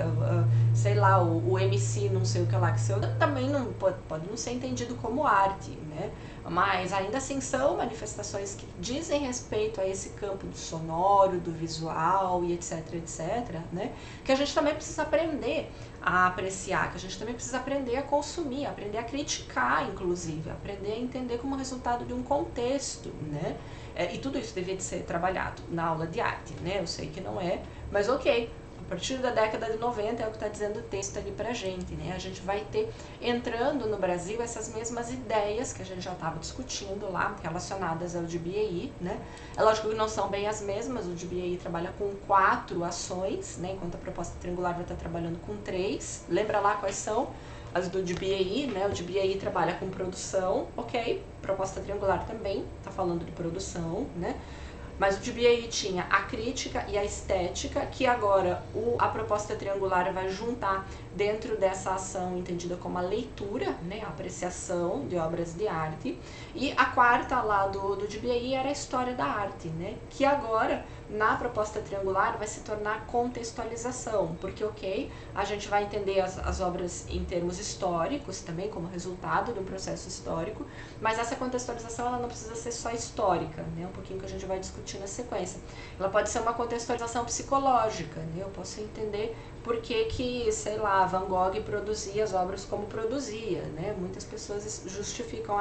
sei lá, o MC não sei o que lá que seu também não pode não ser entendido como arte, né? Mas ainda assim são manifestações que dizem respeito a esse campo do sonoro, do visual e etc, né? Que a gente também precisa aprender a apreciar, que a gente também precisa aprender a consumir, aprender a criticar, inclusive, aprender a entender como resultado de um contexto, né? E tudo isso devia de ser trabalhado na aula de arte, né? Eu sei que não é, mas ok. A partir da década de 90 é o que está dizendo o texto ali pra gente, né? A gente vai ter, entrando no Brasil, essas mesmas ideias que a gente já estava discutindo lá, relacionadas ao DBAI, né? É lógico que não são bem as mesmas, o DBAI trabalha com 4 ações, né? Enquanto a proposta triangular vai estar trabalhando com 3. Lembra lá quais são as do DBAI, né? O DBAI trabalha com produção, ok? Proposta triangular também está falando de produção, né? Mas o DBAI tinha a crítica e a estética, que agora a proposta triangular vai juntar dentro dessa ação entendida como a leitura, né, a apreciação de obras de arte. E a quarta lá do DBAI era a história da arte, né, que agora na proposta triangular vai se tornar contextualização, porque ok, a gente vai entender as obras em termos históricos também, como resultado de um processo histórico, mas essa contextualização ela não precisa ser só histórica, né, um pouquinho que a gente vai discutir na sequência. Ela pode ser uma contextualização psicológica, né, eu posso entender por que, sei lá, Van Gogh produzia as obras como produzia, né, muitas pessoas justificam,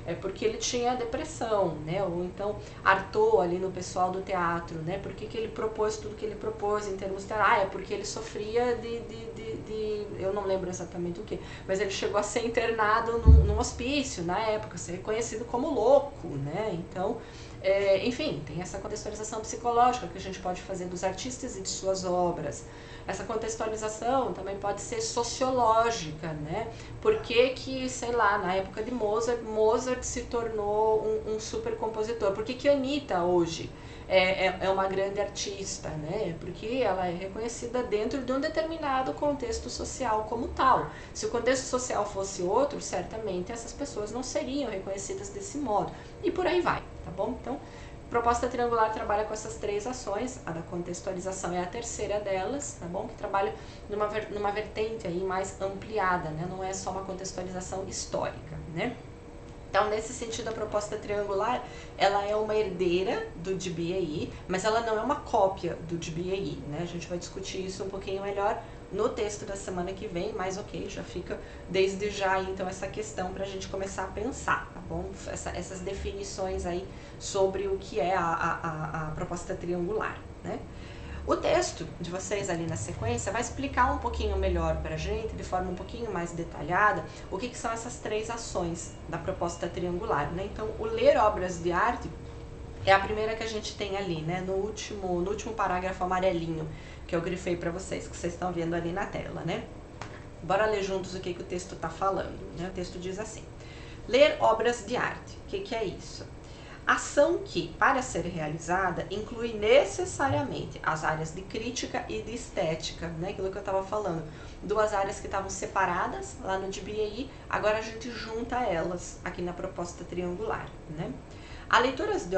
é porque ele tinha depressão, né, ou então Artaud ali no pessoal do teatro, né, por que ele propôs tudo que ele propôs em termos de, é porque ele sofria eu não lembro exatamente o que, mas ele chegou a ser internado num hospício na época, ser reconhecido como louco, né, então, enfim, tem essa contextualização psicológica que a gente pode fazer dos artistas e de suas obras. Essa contextualização também pode ser sociológica, né? Por que, sei lá, na época de Mozart se tornou um super compositor? Por que Anitta hoje é uma grande artista, né? Porque ela é reconhecida dentro de um determinado contexto social como tal. Se o contexto social fosse outro, certamente essas pessoas não seriam reconhecidas desse modo. E por aí vai, tá bom? Então, proposta triangular trabalha com essas 3 ações, a da contextualização é a terceira delas, tá bom? Que trabalha numa vertente aí mais ampliada, né? Não é só uma contextualização histórica, né? Então, nesse sentido, a proposta triangular, ela é uma herdeira do DBAI, mas ela não é uma cópia do DBAI, né? A gente vai discutir isso um pouquinho melhor no texto da semana que vem, mas ok, já fica desde já, então, essa questão para a gente começar a pensar, tá bom? Essas definições aí sobre o que é a proposta triangular, né? O texto de vocês ali na sequência vai explicar um pouquinho melhor para a gente, de forma um pouquinho mais detalhada, o que são essas 3 ações da proposta triangular, né? Então, o ler obras de arte é a primeira que a gente tem ali, né? No último parágrafo amarelinho que eu grifei para vocês, que vocês estão vendo ali na tela, né? Bora ler juntos o que o texto está falando, né? O texto diz assim: ler obras de arte. O que é isso? Ação que, para ser realizada, inclui necessariamente as áreas de crítica e de estética, né? Aquilo que eu estava falando. 2 áreas que estavam separadas lá no DBAI, agora a gente junta elas aqui na proposta triangular, né? A leitura de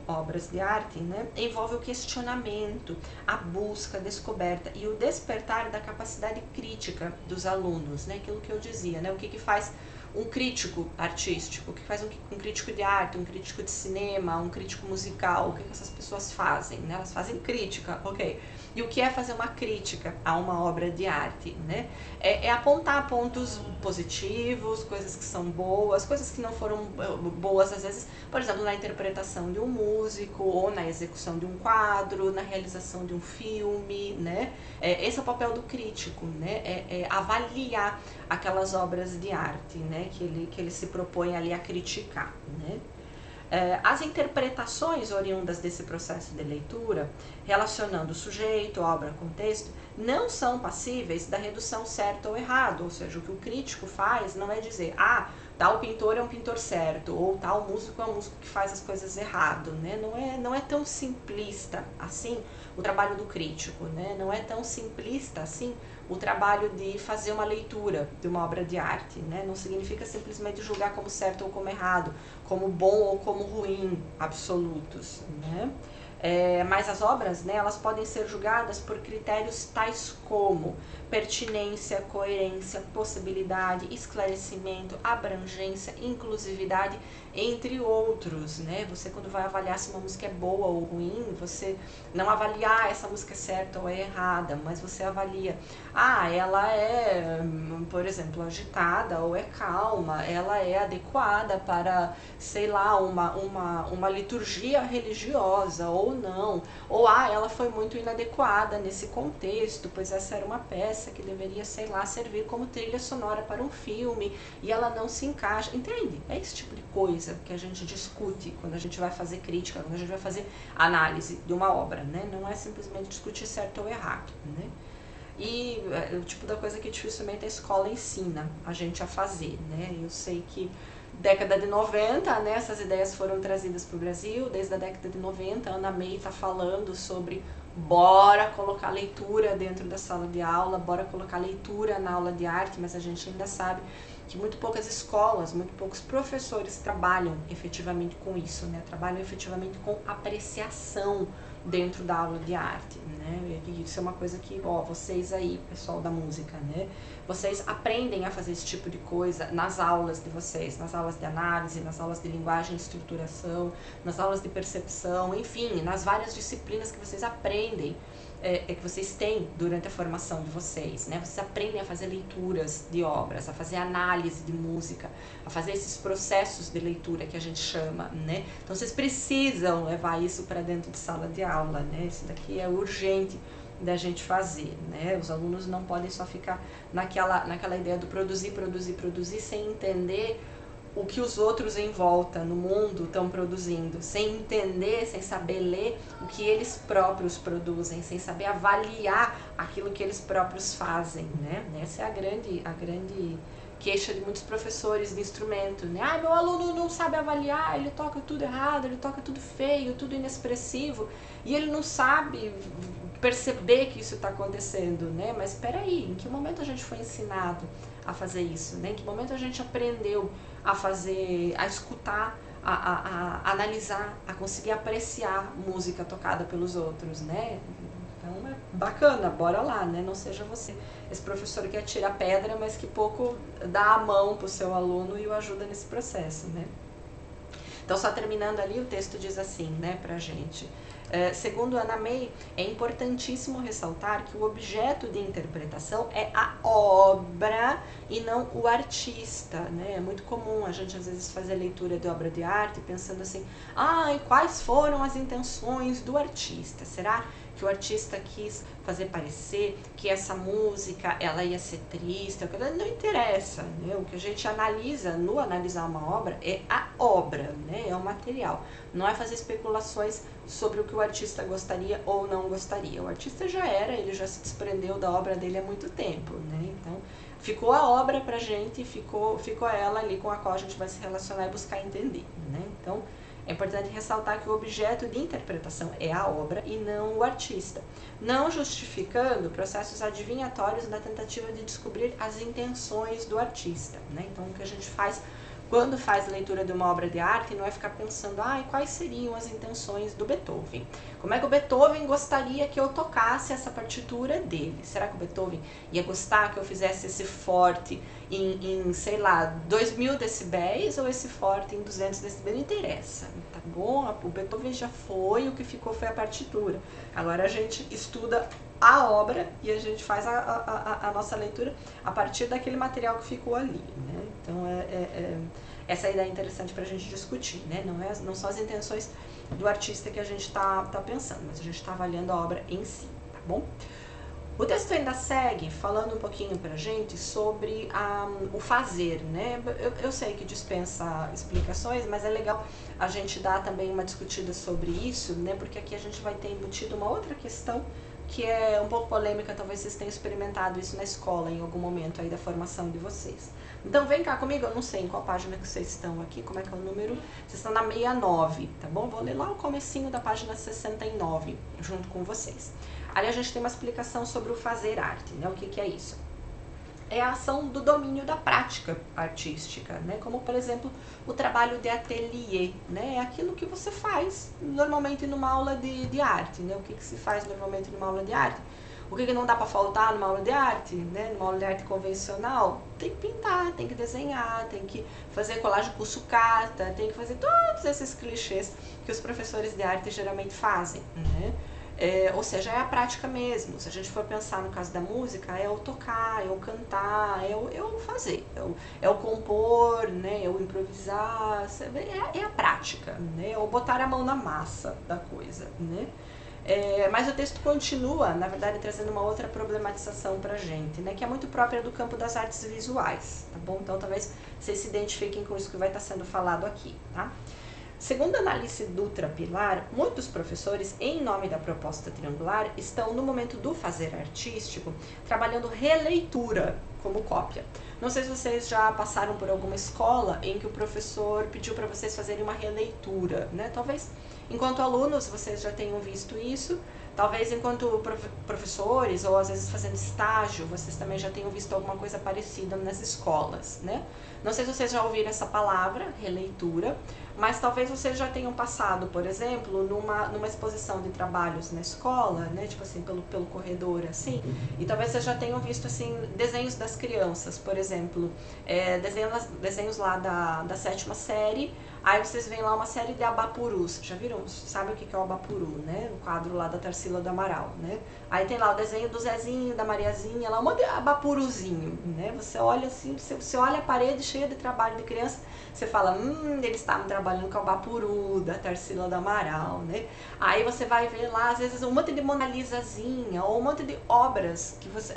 obras de arte, né, envolve o questionamento, a busca, a descoberta e o despertar da capacidade crítica dos alunos, né? Aquilo que eu dizia, né? O que faz um crítico artístico, o que faz um crítico de arte, um crítico de cinema, um crítico musical, o que essas pessoas fazem, né? Elas fazem crítica, ok. E o que é fazer uma crítica a uma obra de arte, né? É apontar pontos positivos, coisas que são boas, coisas que não foram boas, às vezes, por exemplo, na interpretação de um músico, ou na execução de um quadro, na realização de um filme, né? Esse é o papel do crítico, né? É avaliar aquelas obras de arte, né? Que ele se propõe ali a criticar, né? As interpretações oriundas desse processo de leitura, relacionando o sujeito, obra, contexto, não são passíveis da redução certo ou errado, ou seja, o que o crítico faz não é dizer, tal pintor é um pintor certo, ou tal músico é um músico que faz as coisas errado, né? Não é tão simplista assim o trabalho do crítico, né? Não é tão simplista assim o trabalho de fazer uma leitura de uma obra de arte, né? Não significa simplesmente julgar como certo ou como errado, como bom ou como ruim, absolutos, né? Mas as obras, né, elas podem ser julgadas por critérios tais como pertinência, coerência, possibilidade, esclarecimento, abrangência, inclusividade, entre outros, né? Você, quando vai avaliar se uma música é boa ou ruim, você não avalia essa música é certa ou é errada, mas você avalia, ela é, por exemplo, agitada ou é calma, ela é adequada para, sei lá, uma liturgia religiosa ou não, ou ela foi muito inadequada nesse contexto, pois essa era uma peça que deveria, sei lá, servir como trilha sonora para um filme e ela não se encaixa, entende? É esse tipo de coisa que a gente discute quando a gente vai fazer crítica, quando a gente vai fazer análise de uma obra, né? Não é simplesmente discutir certo ou errado, né? E é o tipo da coisa que dificilmente a escola ensina a gente a fazer, né? Eu sei que década de 90, né, essas ideias foram trazidas para o Brasil, desde a década de 90, a Ana May está falando sobre bora colocar leitura dentro da sala de aula, bora colocar leitura na aula de arte, mas a gente ainda sabe que muito poucas escolas, muito poucos professores trabalham efetivamente com isso, né? Trabalham efetivamente com apreciação dentro da aula de arte, né? E isso é uma coisa que, vocês aí, pessoal da música, né? Vocês aprendem a fazer esse tipo de coisa nas aulas de vocês, nas aulas de análise, nas aulas de linguagem e estruturação, nas aulas de percepção, enfim, nas várias disciplinas que vocês aprendem, que vocês têm durante a formação de vocês, né? Vocês aprendem a fazer leituras de obras, a fazer análise de música, a fazer esses processos de leitura que a gente chama, né? Então vocês precisam levar isso para dentro de sala de aula, né? Isso daqui é urgente da gente fazer, né? Os alunos não podem só ficar naquela ideia do produzir sem entender o que os outros em volta no mundo estão produzindo, sem entender, sem saber ler o que eles próprios produzem, sem saber avaliar aquilo que eles próprios fazem, né? Essa é a grande queixa de muitos professores de instrumento, né? Meu aluno não sabe avaliar, ele toca tudo errado, ele toca tudo feio, tudo inexpressivo, e ele não sabe perceber que isso está acontecendo, né? Mas espera aí, em que momento a gente foi ensinado a fazer isso, né? Em que momento a gente aprendeu a fazer, a escutar, a analisar, a conseguir apreciar música tocada pelos outros, né? Então é bacana, bora lá, né? Não seja você esse professor que atira a pedra, mas que pouco dá a mão pro seu aluno e o ajuda nesse processo, né? Então, só terminando ali, o texto diz assim, né, pra gente. Segundo Ana May, é importantíssimo ressaltar que o objeto de interpretação é a obra e não o artista, né? É muito comum a gente às vezes fazer leitura de obra de arte pensando assim, e quais foram as intenções do artista? Será que o artista quis fazer parecer que essa música ela ia ser triste? Não interessa, né? O que a gente analisa no analisar uma obra é a obra, né? É o material. Não é fazer especulações sobre o que o artista gostaria ou não gostaria. O artista já era, ele já se desprendeu da obra dele há muito tempo, né? Então, ficou a obra pra gente, ficou ela ali com a qual a gente vai se relacionar e buscar entender, né? Então, é importante ressaltar que o objeto de interpretação é a obra e não o artista, não justificando processos adivinhatórios na tentativa de descobrir as intenções do artista, né? Então, o que a gente faz quando faz leitura de uma obra de arte, não é ficar pensando, quais seriam as intenções do Beethoven? Como é que o Beethoven gostaria que eu tocasse essa partitura dele? Será que o Beethoven ia gostar que eu fizesse esse forte em sei lá, 2000 decibéis ou esse forte em 200 decibéis? Não interessa, tá bom? O Beethoven já foi, o que ficou foi a partitura. Agora a gente estuda a obra e a gente faz a nossa leitura a partir daquele material que ficou ali, né? Então, essa ideia é interessante para a gente discutir, né? Não são as intenções do artista que a gente está pensando, mas a gente está avaliando a obra em si, tá bom? O texto ainda segue falando um pouquinho pra gente sobre o fazer, né? Eu sei que dispensa explicações, mas é legal a gente dar também uma discutida sobre isso, né? Porque aqui a gente vai ter embutido uma outra questão que é um pouco polêmica, talvez vocês tenham experimentado isso na escola em algum momento aí da formação de vocês. Então vem cá comigo, eu não sei em qual página que vocês estão aqui, como é que é o número, vocês estão na 69, tá bom? Vou ler lá o comecinho da página 69, junto com vocês. Ali a gente tem uma explicação sobre o fazer arte, né? O que é isso? É a ação do domínio da prática artística, né? Como, por exemplo, o trabalho de ateliê, né? É aquilo que você faz normalmente numa aula de arte, né? O que se faz normalmente numa aula de arte? O que não dá para faltar numa aula de arte, né? Numa aula de arte convencional? Tem que pintar, tem que desenhar, tem que fazer colagem com sucata, tem que fazer todos esses clichês que os professores de arte geralmente fazem, né? Ou seja, é a prática mesmo. Se a gente for pensar no caso da música, é o tocar, é o cantar, é o fazer, é o compor, né? É o improvisar, é a prática, né? É o botar a mão na massa da coisa, né? Mas o texto continua, na verdade, trazendo uma outra problematização pra gente, né? Que é muito própria do campo das artes visuais, tá bom? Então talvez vocês se identifiquem com isso que vai estar sendo falado aqui, tá? Segundo a análise Dutra Pilar, muitos professores, em nome da proposta triangular, estão no momento do fazer artístico trabalhando releitura como cópia. Não sei se vocês já passaram por alguma escola em que o professor pediu para vocês fazerem uma releitura, né? Talvez enquanto alunos vocês já tenham visto isso, talvez enquanto professores ou às vezes fazendo estágio, vocês também já tenham visto alguma coisa parecida nas escolas, né? Não sei se vocês já ouviram essa palavra, releitura, mas talvez vocês já tenham passado, por exemplo, numa exposição de trabalhos na escola, né, tipo assim, pelo corredor, assim, e talvez vocês já tenham visto, assim, desenhos das crianças, por exemplo, desenhos lá da 7ª série, aí vocês veem lá uma série de abapurus, já viram? Sabe o que é o abapuru, né? O quadro lá da Tarsila do Amaral, né? Aí tem lá o desenho do Zezinho, da Mariazinha, lá um monte de abapuruzinho, né? Você olha assim, você olha a parede cheia de trabalho de criança, você fala, eles estavam trabalhando com o abapuru da Tarsila do Amaral, né? Aí você vai ver lá, às vezes, um monte de Mona Lisazinha, ou um monte de obras que você,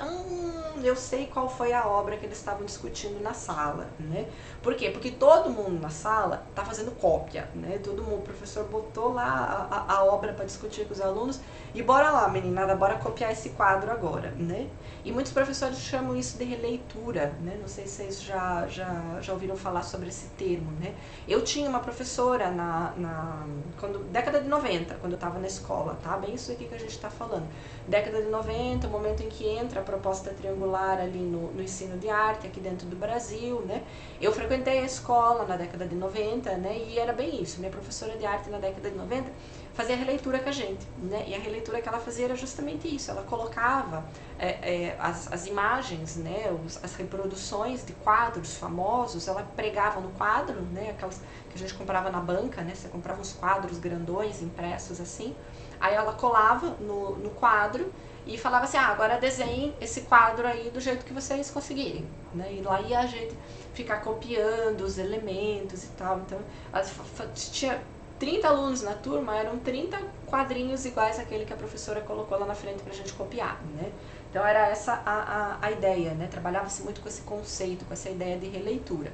eu sei qual foi a obra que eles estavam discutindo na sala, né? Por quê? Porque todo mundo na sala tá fazendo cópia, né? Todo mundo, o professor botou lá a obra para discutir com os alunos e bora lá, meninada, bora copiar esse quadro agora, né? E muitos professores chamam isso de releitura, né? Não sei se vocês já ouviram falar sobre esse termo, né? Eu tinha uma professora década de 90, quando eu estava na escola, tá? Bem isso aqui que a gente está falando. Década de 90, o momento em que entra a proposta triangular ali no ensino de arte aqui dentro do Brasil, né? Eu frequentei a escola na década de 90, né? E era bem isso. Minha professora de arte na década de 90 fazia releitura com a gente, né? E a releitura que ela fazia era justamente isso. Ela colocava as imagens, né? As reproduções de quadros famosos, ela pregava no quadro, né? Aquelas que a gente comprava na banca, né? Você comprava uns quadros grandões impressos assim. Aí ela colava no quadro e falava assim, agora desenhem esse quadro aí do jeito que vocês conseguirem, né? E lá ia a gente ficar copiando os elementos e tal. Então, tinha 30 alunos na turma, eram 30 quadrinhos iguais àquele que a professora colocou lá na frente pra gente copiar, né? Então era essa a ideia, né? Trabalhava-se muito com esse conceito, com essa ideia de releitura.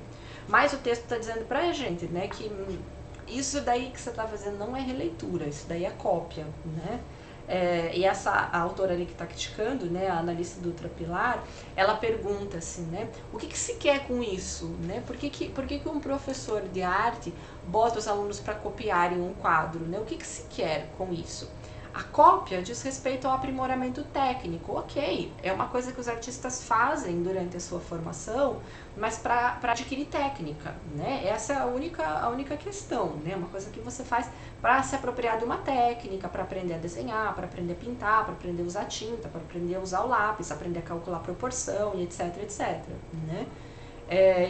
Mas o texto está dizendo pra gente, né, que isso daí que você está fazendo não é releitura, isso daí é cópia, né? E a autora ali que está criticando, né, a analista Dutra Pilar, ela pergunta assim, né, o que se quer com isso, né? Por que um professor de arte bota os alunos para copiarem um quadro, né? O que se quer com isso? A cópia diz respeito ao aprimoramento técnico, ok, é uma coisa que os artistas fazem durante a sua formação, mas para adquirir técnica, né? Essa é a única questão, né? Uma coisa que você faz para se apropriar de uma técnica, para aprender a desenhar, para aprender a pintar, para aprender a usar tinta, para aprender a usar o lápis, aprender a calcular proporção e etc, etc, né?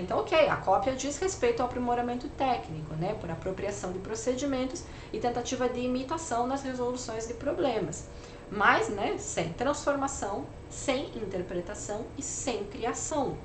Então, ok, a cópia diz respeito ao aprimoramento técnico, né, por apropriação de procedimentos e tentativa de imitação nas resoluções de problemas, mas, né, sem transformação, sem interpretação e sem criação.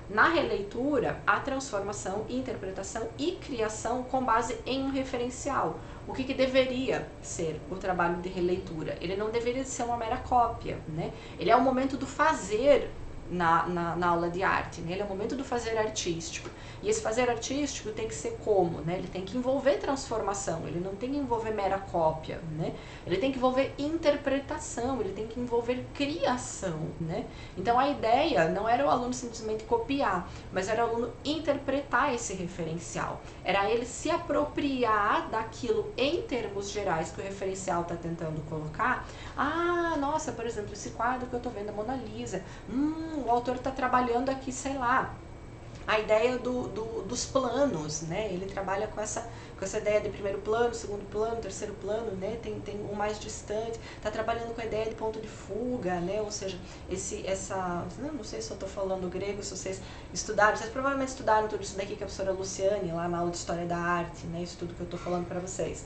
Na releitura, há transformação, interpretação e criação com base em um referencial. O que deveria ser o trabalho de releitura? Ele não deveria ser uma mera cópia, né? Ele é o momento do fazer na aula de arte, né? Ele é o momento do fazer artístico. E esse fazer artístico tem que ser como, né? Ele tem que envolver transformação, ele não tem que envolver mera cópia, né? Ele tem que envolver interpretação, ele tem que envolver criação, né? Então a ideia não era o aluno simplesmente copiar, mas era o aluno interpretar esse referencial. Era ele se apropriar daquilo em termos gerais que o referencial está tentando colocar. Ah, nossa, por exemplo, esse quadro que eu estou vendo, a Mona Lisa, o autor está trabalhando aqui, sei lá, a ideia dos planos, né? Ele trabalha com essa ideia de primeiro plano, segundo plano, terceiro plano, né? Tem um mais distante, está trabalhando com a ideia de ponto de fuga, né? Ou seja, não sei se eu estou falando grego, se vocês estudaram, vocês provavelmente estudaram tudo isso daqui com a professora Luciane, lá na aula de História da Arte, né? Isso tudo que eu estou falando para vocês.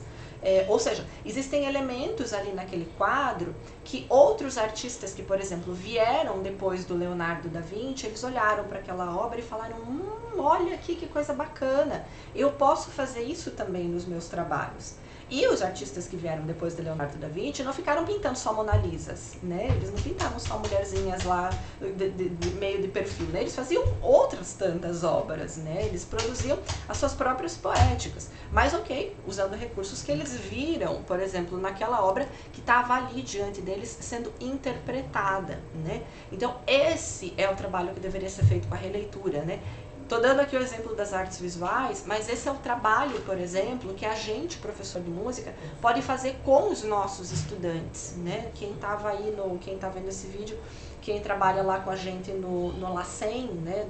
Ou seja, existem elementos ali naquele quadro que outros artistas que, por exemplo, vieram depois do Leonardo da Vinci, eles olharam para aquela obra e falaram, olha aqui que coisa bacana, eu posso fazer isso também nos meus trabalhos. E os artistas que vieram depois de Leonardo da Vinci não ficaram pintando só Mona Lisas, né? Eles não pintavam só mulherzinhas lá de meio de perfil, né? Eles faziam outras tantas obras, né? Eles produziam as suas próprias poéticas, mas ok, usando recursos que eles viram, por exemplo, naquela obra que estava ali diante deles sendo interpretada, né? Então esse é o trabalho que deveria ser feito com a releitura, né? Estou dando aqui o exemplo das artes visuais, mas esse é o trabalho, por exemplo, que a gente, professor de música, pode fazer com os nossos estudantes, né? Quem estava vendo esse vídeo, quem trabalha lá com a gente no LACEN, né,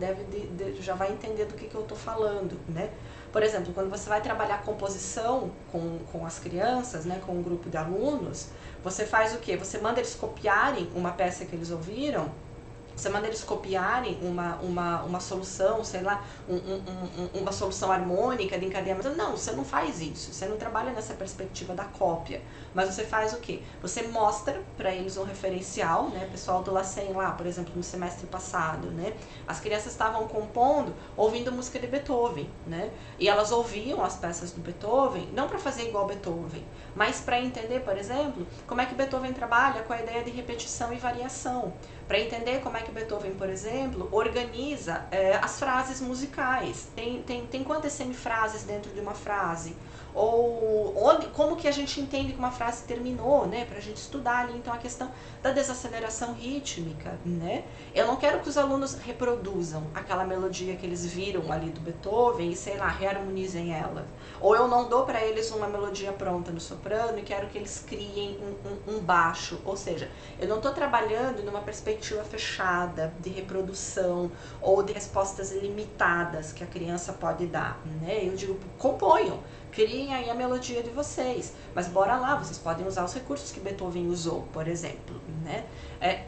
já vai entender do que eu estou falando, né? Por exemplo, quando você vai trabalhar composição com as crianças, né, com um grupo de alunos, você faz o quê? Você manda eles copiarem uma peça que eles ouviram, você manda eles copiarem uma solução, sei lá, uma solução harmônica de encadeamento. Não, você não faz isso, você não trabalha nessa perspectiva da cópia. Mas você faz o quê? Você mostra para eles um referencial, né? Pessoal do LACEN lá, por exemplo, no semestre passado, né? As crianças estavam compondo, ouvindo música de Beethoven, né? E elas ouviam as peças do Beethoven, não para fazer igual Beethoven, mas para entender, por exemplo, como é que Beethoven trabalha com a ideia de repetição e variação. Para entender como é que Beethoven, por exemplo, organiza as frases musicais. Tem quantas semifrases dentro de uma frase? Ou como que a gente entende que uma frase terminou, né? Para a gente estudar ali, então, a questão da desaceleração rítmica, né? Eu não quero que os alunos reproduzam aquela melodia que eles viram ali do Beethoven e, sei lá, reharmonizem ela. Ou eu não dou para eles uma melodia pronta no soprano e quero que eles criem um baixo. Ou seja, eu não estou trabalhando numa perspectiva fechada de reprodução ou de respostas limitadas que a criança pode dar, né? Eu digo, componham, criem aí a melodia de vocês, mas bora lá, vocês podem usar os recursos que Beethoven usou, por exemplo, né?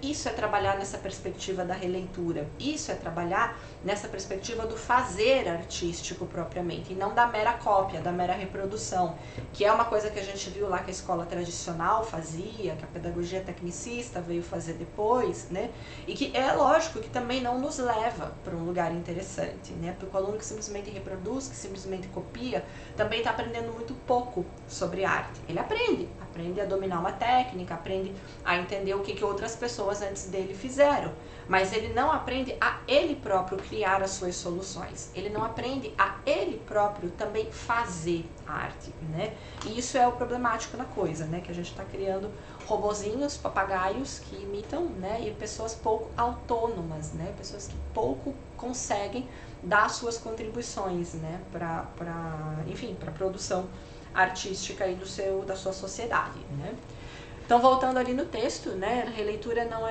Isso é trabalhar nessa perspectiva da releitura, isso é trabalhar nessa perspectiva do fazer artístico propriamente, e não da mera cópia, da mera reprodução, que é uma coisa que a gente viu lá que a escola tradicional fazia, que a pedagogia tecnicista veio fazer depois, né? E que é lógico que também não nos leva para um lugar interessante, né? Porque o aluno que simplesmente reproduz, que simplesmente copia, também está aprendendo muito pouco sobre arte. Ele aprende a dominar uma técnica, aprende a entender o que outras pessoas antes dele fizeram, mas ele não aprende a ele próprio criar as suas soluções, ele não aprende a ele próprio também fazer a arte, né? E isso é o problemático na coisa, né? Que a gente está criando robozinhos, papagaios que imitam, né? E pessoas pouco autônomas, né? Pessoas que pouco conseguem dar suas contribuições, né? Enfim, para a produção artística aí da sua sociedade, né? Então, voltando ali no texto, né, a releitura não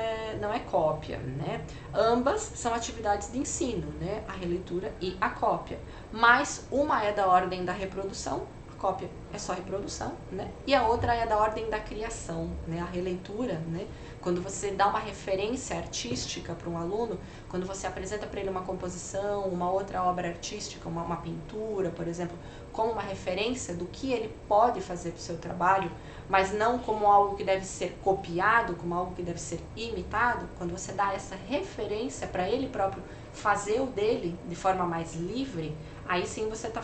é cópia, né? Ambas são atividades de ensino, né? A releitura e a cópia. Mas uma é da ordem da reprodução, a cópia é só reprodução, né? E a outra é da ordem da criação, né? A releitura, né? Quando você dá uma referência artística para um aluno, quando você apresenta para ele uma composição, uma outra obra artística, uma pintura, por exemplo, como uma referência do que ele pode fazer para o seu trabalho, mas não como algo que deve ser copiado, como algo que deve ser imitado, quando você dá essa referência para ele próprio fazer o dele de forma mais livre, aí sim você está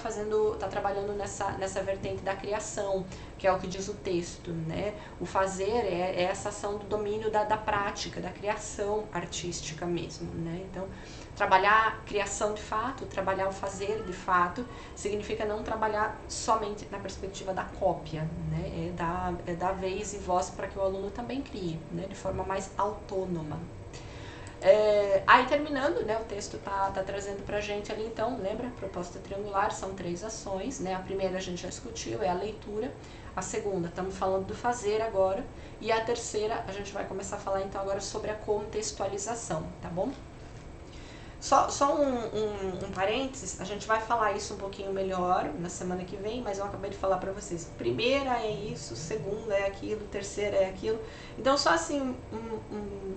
trabalhando nessa vertente da da criação, que é o que diz o texto, né? O fazer é essa ação do domínio da prática, da criação artística mesmo, né? Então, trabalhar a criação de fato, trabalhar o fazer de fato, significa não trabalhar somente na perspectiva da cópia, né? É dar vez e voz para que o aluno também crie, né? De forma mais autônoma. Aí terminando, né, o texto tá trazendo pra gente ali, então, lembra? Proposta triangular, são 3 ações, né? A primeira a gente já discutiu, é a leitura. A segunda, estamos falando do fazer agora. E a terceira, a gente vai começar a falar então agora sobre a contextualização, tá bom? Só um parênteses, a gente vai falar isso um pouquinho melhor na semana que vem, mas eu acabei de falar pra vocês. Primeira é isso, segunda é aquilo, terceira é aquilo. Então, só assim,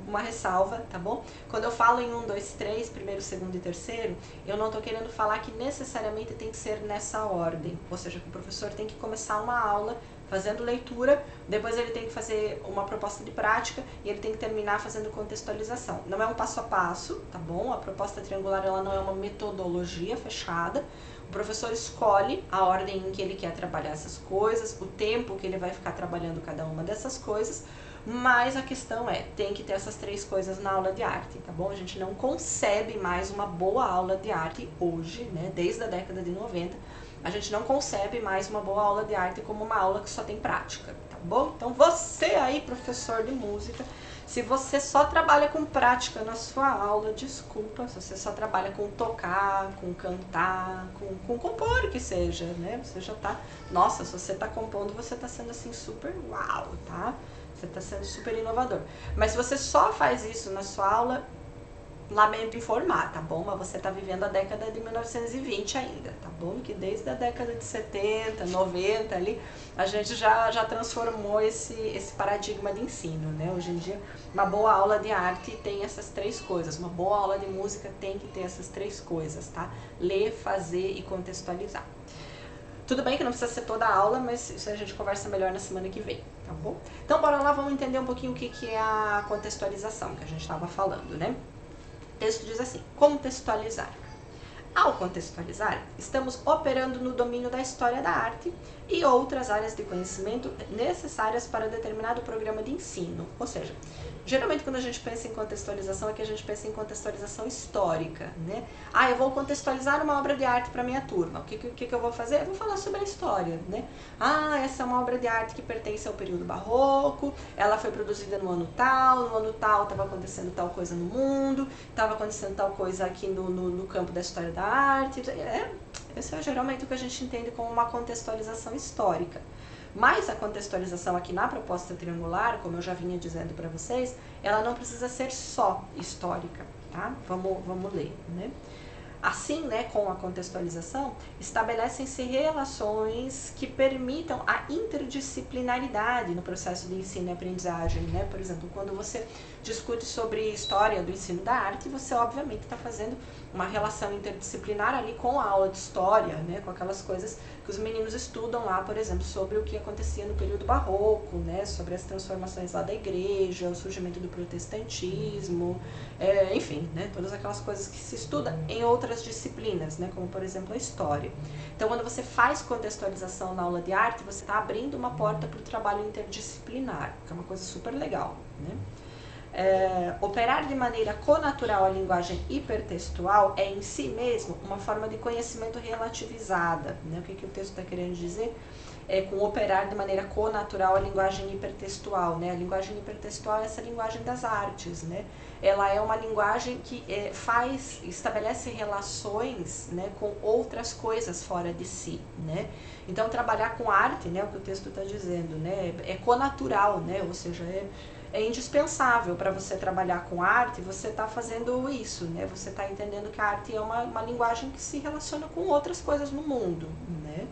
uma ressalva, tá bom? Quando eu falo em 1, 2, 3, primeiro, segundo e terceiro, eu não tô querendo falar que necessariamente tem que ser nessa ordem. Ou seja, que o professor tem que começar uma aula fazendo leitura, depois ele tem que fazer uma proposta de prática e ele tem que terminar fazendo contextualização. Não é um passo a passo, tá bom? A proposta triangular ela não é uma metodologia fechada. O professor escolhe a ordem em que ele quer trabalhar essas coisas, o tempo que ele vai ficar trabalhando cada uma dessas coisas, mas a questão é, tem que ter essas 3 coisas na aula de arte, tá bom? A gente não concebe mais uma boa aula de arte hoje, né? Desde a década de 90, a gente não concebe mais uma boa aula de arte como uma aula que só tem prática, tá bom? Então você aí, professor de música, se você só trabalha com prática na sua aula, desculpa, se você só trabalha com tocar, com cantar, com compor que seja, né? Você já tá, nossa, se você tá compondo, você tá sendo assim super uau, tá? Você tá sendo super inovador. Mas se você só faz isso na sua aula, lamento informar, tá bom? Mas você tá vivendo a década de 1920 ainda, tá bom? Que desde a década de 70, 90 ali, a gente já transformou esse paradigma de ensino, né? Hoje em dia, uma boa aula de arte tem essas 3 coisas, uma boa aula de música tem que ter essas 3 coisas, tá? Ler, fazer e contextualizar. Tudo bem que não precisa ser toda a aula, mas isso a gente conversa melhor na semana que vem, tá bom? Então, bora lá, vamos entender um pouquinho o que é a contextualização que a gente estava falando, né? O texto diz assim, contextualizar. Ao contextualizar, estamos operando no domínio da história da arte e outras áreas de conhecimento necessárias para determinado programa de ensino. Ou seja, geralmente quando a gente pensa em contextualização, é que a gente pensa em contextualização histórica, né? Ah, eu vou contextualizar uma obra de arte para minha turma. O que eu vou fazer? Eu vou falar sobre a história, né? Ah, essa é uma obra de arte que pertence ao período barroco, ela foi produzida no ano tal estava acontecendo tal coisa no mundo, estava acontecendo tal coisa aqui no campo da história da arte. Esse é geralmente o que a gente entende como uma contextualização histórica. Mas a contextualização aqui na proposta triangular, como eu já vinha dizendo para vocês, ela não precisa ser só histórica, tá? Vamos ler, né? Assim, né, com a contextualização, estabelecem-se relações que permitam a interdisciplinaridade no processo de ensino e aprendizagem, né? Por exemplo, quando você discute sobre história do ensino da arte, você obviamente está fazendo uma relação interdisciplinar ali com a aula de história, né? Com aquelas coisas que os meninos estudam lá, por exemplo, sobre o que acontecia no período barroco, né? Sobre as transformações lá da igreja, o surgimento do protestantismo, enfim, né? Todas aquelas coisas que se estudam em outras disciplinas, né? Como por exemplo a história. Então, quando você faz contextualização na aula de arte, você está abrindo uma porta para o trabalho interdisciplinar, que é uma coisa super legal, né? Operar de maneira connatural a linguagem hipertextual é em si mesmo uma forma de conhecimento relativizada, né? O que o texto está querendo dizer? Com operar de maneira connatural a linguagem hipertextual, né? A linguagem hipertextual é essa linguagem das artes, né? Ela é uma linguagem que estabelece relações, né, com outras coisas fora de si, né? Então, trabalhar com arte, né, o que o texto está dizendo, né, é connatural, né? Ou seja, é indispensável para você trabalhar com arte, você está fazendo isso, né? Você está entendendo que a arte é uma linguagem que se relaciona com outras coisas no mundo, né?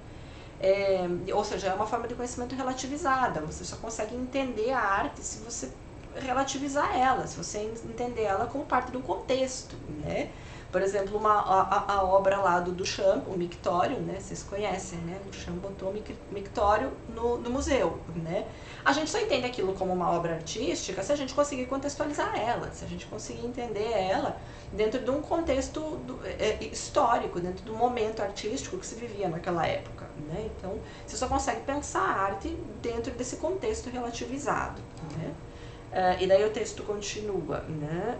Ou seja, é uma forma de conhecimento relativizada. Você só consegue entender a arte se você relativizar ela, se você entender ela como parte de um contexto, né? Por exemplo, a obra lá do Duchamp, o Mictório, né? Vocês conhecem, né? O Duchamp botou o Mictório no museu, né? A gente só entende aquilo como uma obra artística se a gente conseguir contextualizar ela, se a gente conseguir entender ela dentro de um contexto histórico, dentro do momento artístico que se vivia naquela época, né? Então, você só consegue pensar a arte dentro desse contexto relativizado, né? E daí o texto continua, né?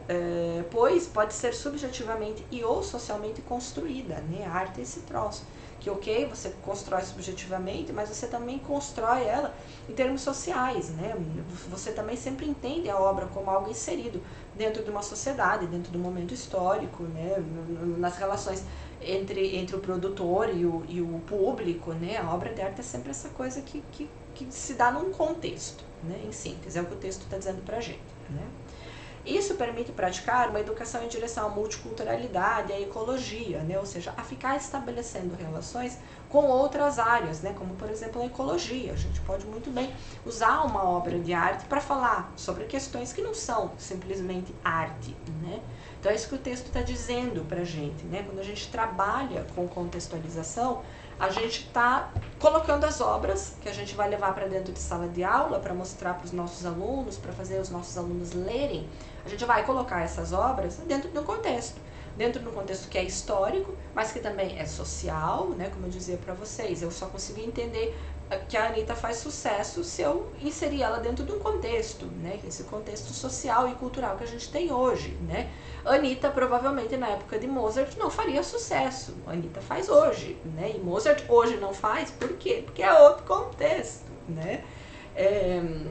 Pois pode ser subjetivamente e ou socialmente construída, né? A arte é esse troço. Que ok, você constrói subjetivamente, mas você também constrói ela em termos sociais, né? Você também sempre entende a obra como algo inserido dentro de uma sociedade, dentro de um momento histórico, né? Nas relações entre o produtor e o público, né? A obra de arte é sempre essa coisa que se dá num contexto, né? Em síntese, é o que o texto está dizendo pra gente, né? Isso permite praticar uma educação em direção à multiculturalidade e à ecologia, né? Ou seja, a ficar estabelecendo relações com outras áreas, né? Como, por exemplo, a ecologia. A gente pode muito bem usar uma obra de arte para falar sobre questões que não são simplesmente arte, né? Então é isso que o texto está dizendo para a gente, né? Quando a gente trabalha com contextualização, a gente está colocando as obras que a gente vai levar para dentro de sala de aula, para mostrar para os nossos alunos, para fazer os nossos alunos lerem. A gente vai colocar essas obras dentro de um contexto que é histórico, mas que também é social, né? Como eu dizia para vocês, eu só consegui entender que a Anitta faz sucesso se eu inserir ela dentro de um contexto, né? Esse contexto social e cultural que a gente tem hoje, né? A Anitta provavelmente na época de Mozart não faria sucesso, a Anitta faz hoje, né? E Mozart hoje não faz, por quê? Porque é outro contexto, né?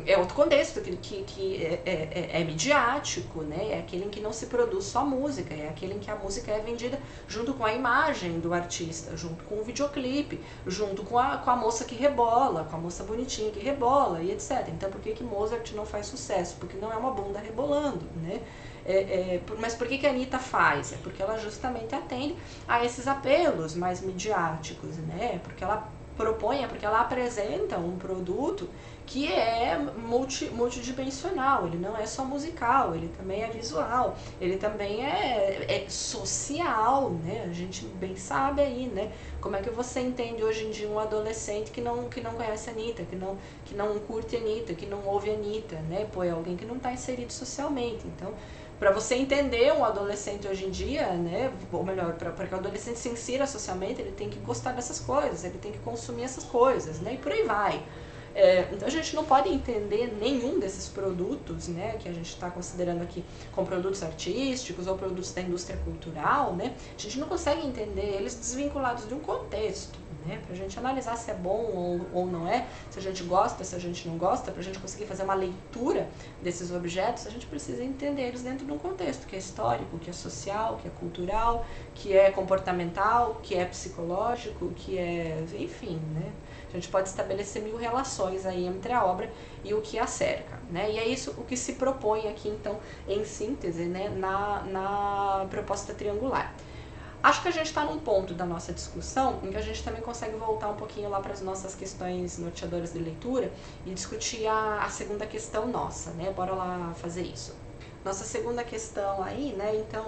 É outro contexto que é midiático, né? É aquele em que não se produz só música, é aquele em que a música é vendida junto com a imagem do artista, junto com o videoclipe, junto com a moça que rebola, com a moça bonitinha que rebola e etc. Então por que Mozart não faz sucesso? Porque não é uma bunda rebolando, né? Mas por que a Anitta faz? É porque ela justamente atende a esses apelos mais midiáticos, né? Porque ela propõe, porque ela apresenta um produto que é multidimensional, ele não é só musical, ele também é visual, ele também é social, né? A gente bem sabe aí, né? Como é que você entende hoje em dia um adolescente que não conhece a Anitta, que não curte a Anitta, que não ouve a Anitta, né? Pô, é alguém que não está inserido socialmente, então para você entender um adolescente hoje em dia, né, ou melhor, para que o adolescente se insira socialmente, ele tem que gostar dessas coisas, ele tem que consumir essas coisas, né, e por aí vai. Então a gente não pode entender nenhum desses produtos, né, que a gente está considerando aqui como produtos artísticos ou produtos da indústria cultural, né, a gente não consegue entender eles desvinculados de um contexto, né, para a gente analisar se é bom ou não é, se a gente gosta, se a gente não gosta, para a gente conseguir fazer uma leitura desses objetos, a gente precisa entender eles dentro de um contexto que é histórico, que é social, que é cultural, que é comportamental, que é psicológico, que é, enfim, né. A gente pode estabelecer 1000 relações aí entre a obra e o que a cerca, né? E é isso o que se propõe aqui, então, em síntese, né, na proposta triangular. Acho que a gente está num ponto da nossa discussão em que a gente também consegue voltar um pouquinho lá para as nossas questões norteadoras de leitura e discutir a segunda questão nossa, né? Bora lá fazer isso. Nossa segunda questão aí, né, então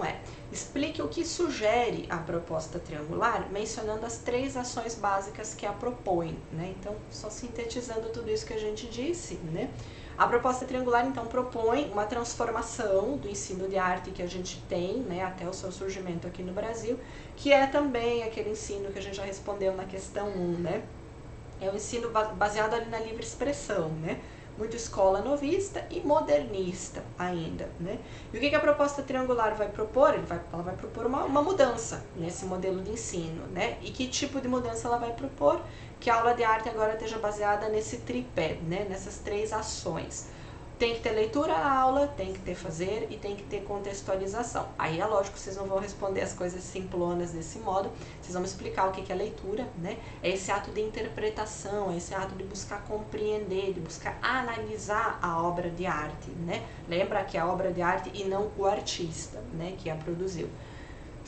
explique o que sugere a proposta triangular, mencionando as 3 ações básicas que a propõem, né? Então, só sintetizando tudo isso que a gente disse, né? A proposta triangular, então, propõe uma transformação do ensino de arte que a gente tem, né, até o seu surgimento aqui no Brasil, que é também aquele ensino que a gente já respondeu na questão 1, né? É um ensino baseado ali na livre expressão, né? Muito escola novista e modernista ainda, né? E o que a proposta triangular vai propor? Ela vai propor uma mudança nesse modelo de ensino, né? E que tipo de mudança ela vai propor? Que a aula de arte agora esteja baseada nesse tripé, né? Nessas 3 ações. Tem que ter leitura na aula, tem que ter fazer e tem que ter contextualização. Aí é lógico que vocês não vão responder as coisas simplonas desse modo, vocês vão me explicar o que é leitura, né? É esse ato de interpretação, é esse ato de buscar compreender, de buscar analisar a obra de arte, né? Lembra que é a obra de arte e não o artista, né, que a produziu.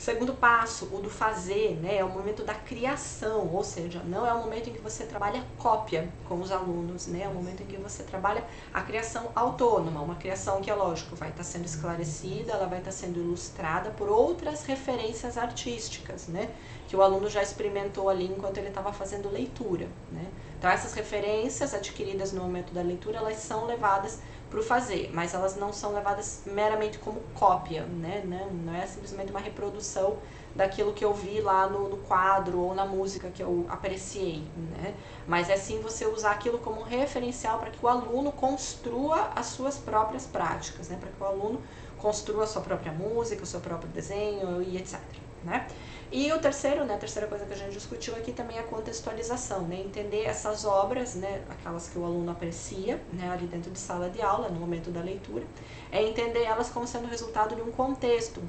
Segundo passo, o do fazer, né, é o momento da criação, ou seja, não é o momento em que você trabalha cópia com os alunos, né, é o momento em que você trabalha a criação autônoma, uma criação que, é lógico, vai estar sendo esclarecida, ela vai estar sendo ilustrada por outras referências artísticas, né, que o aluno já experimentou ali enquanto ele estava fazendo leitura, né. Então essas referências adquiridas no momento da leitura, elas são levadas para o fazer, mas elas não são levadas meramente como cópia, né? Não é simplesmente uma reprodução daquilo que eu vi lá no quadro ou na música que eu apreciei, né? Mas é sim você usar aquilo como referencial para que o aluno construa as suas próprias práticas, né? Para que o aluno construa a sua própria música, o seu próprio desenho e etc, né? E o terceiro, né, a terceira coisa que a gente discutiu aqui também é a contextualização, né, entender essas obras, né, aquelas que o aluno aprecia, né, ali dentro de sala de aula, no momento da leitura, é entender elas como sendo resultado de um contexto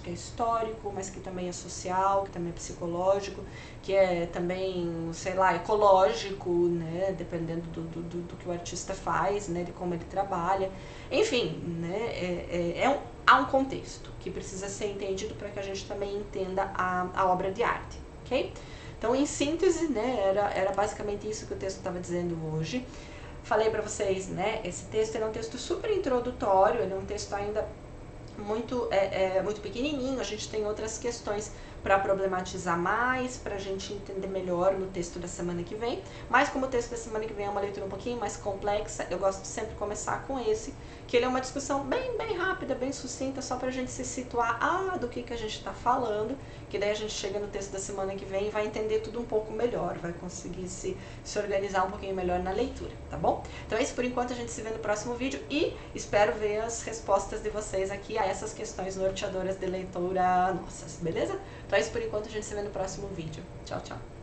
que é histórico, mas que também é social, que também é psicológico, que é também, sei lá, ecológico, né, dependendo do que o artista faz, né, de como ele trabalha, enfim, né, há um contexto que precisa ser entendido para que a gente também entenda a obra de arte, ok? Então, em síntese, né, era basicamente isso que o texto estava dizendo hoje. Falei para vocês, né, esse texto é um texto super introdutório, ele é um texto ainda muito pequenininho, a gente tem outras questões para problematizar mais, para a gente entender melhor no texto da semana que vem, mas como o texto da semana que vem é uma leitura um pouquinho mais complexa, eu gosto de sempre começar com esse, que ele é uma discussão bem rápida, bem sucinta, só para a gente se situar, do que a gente está falando, que daí a gente chega no texto da semana que vem e vai entender tudo um pouco melhor, vai conseguir se organizar um pouquinho melhor na leitura, tá bom? Então é isso por enquanto, a gente se vê no próximo vídeo e espero ver as respostas de vocês aqui a essas questões norteadoras de leitura nossas, beleza? Então é isso por enquanto, a gente se vê no próximo vídeo. Tchau, tchau!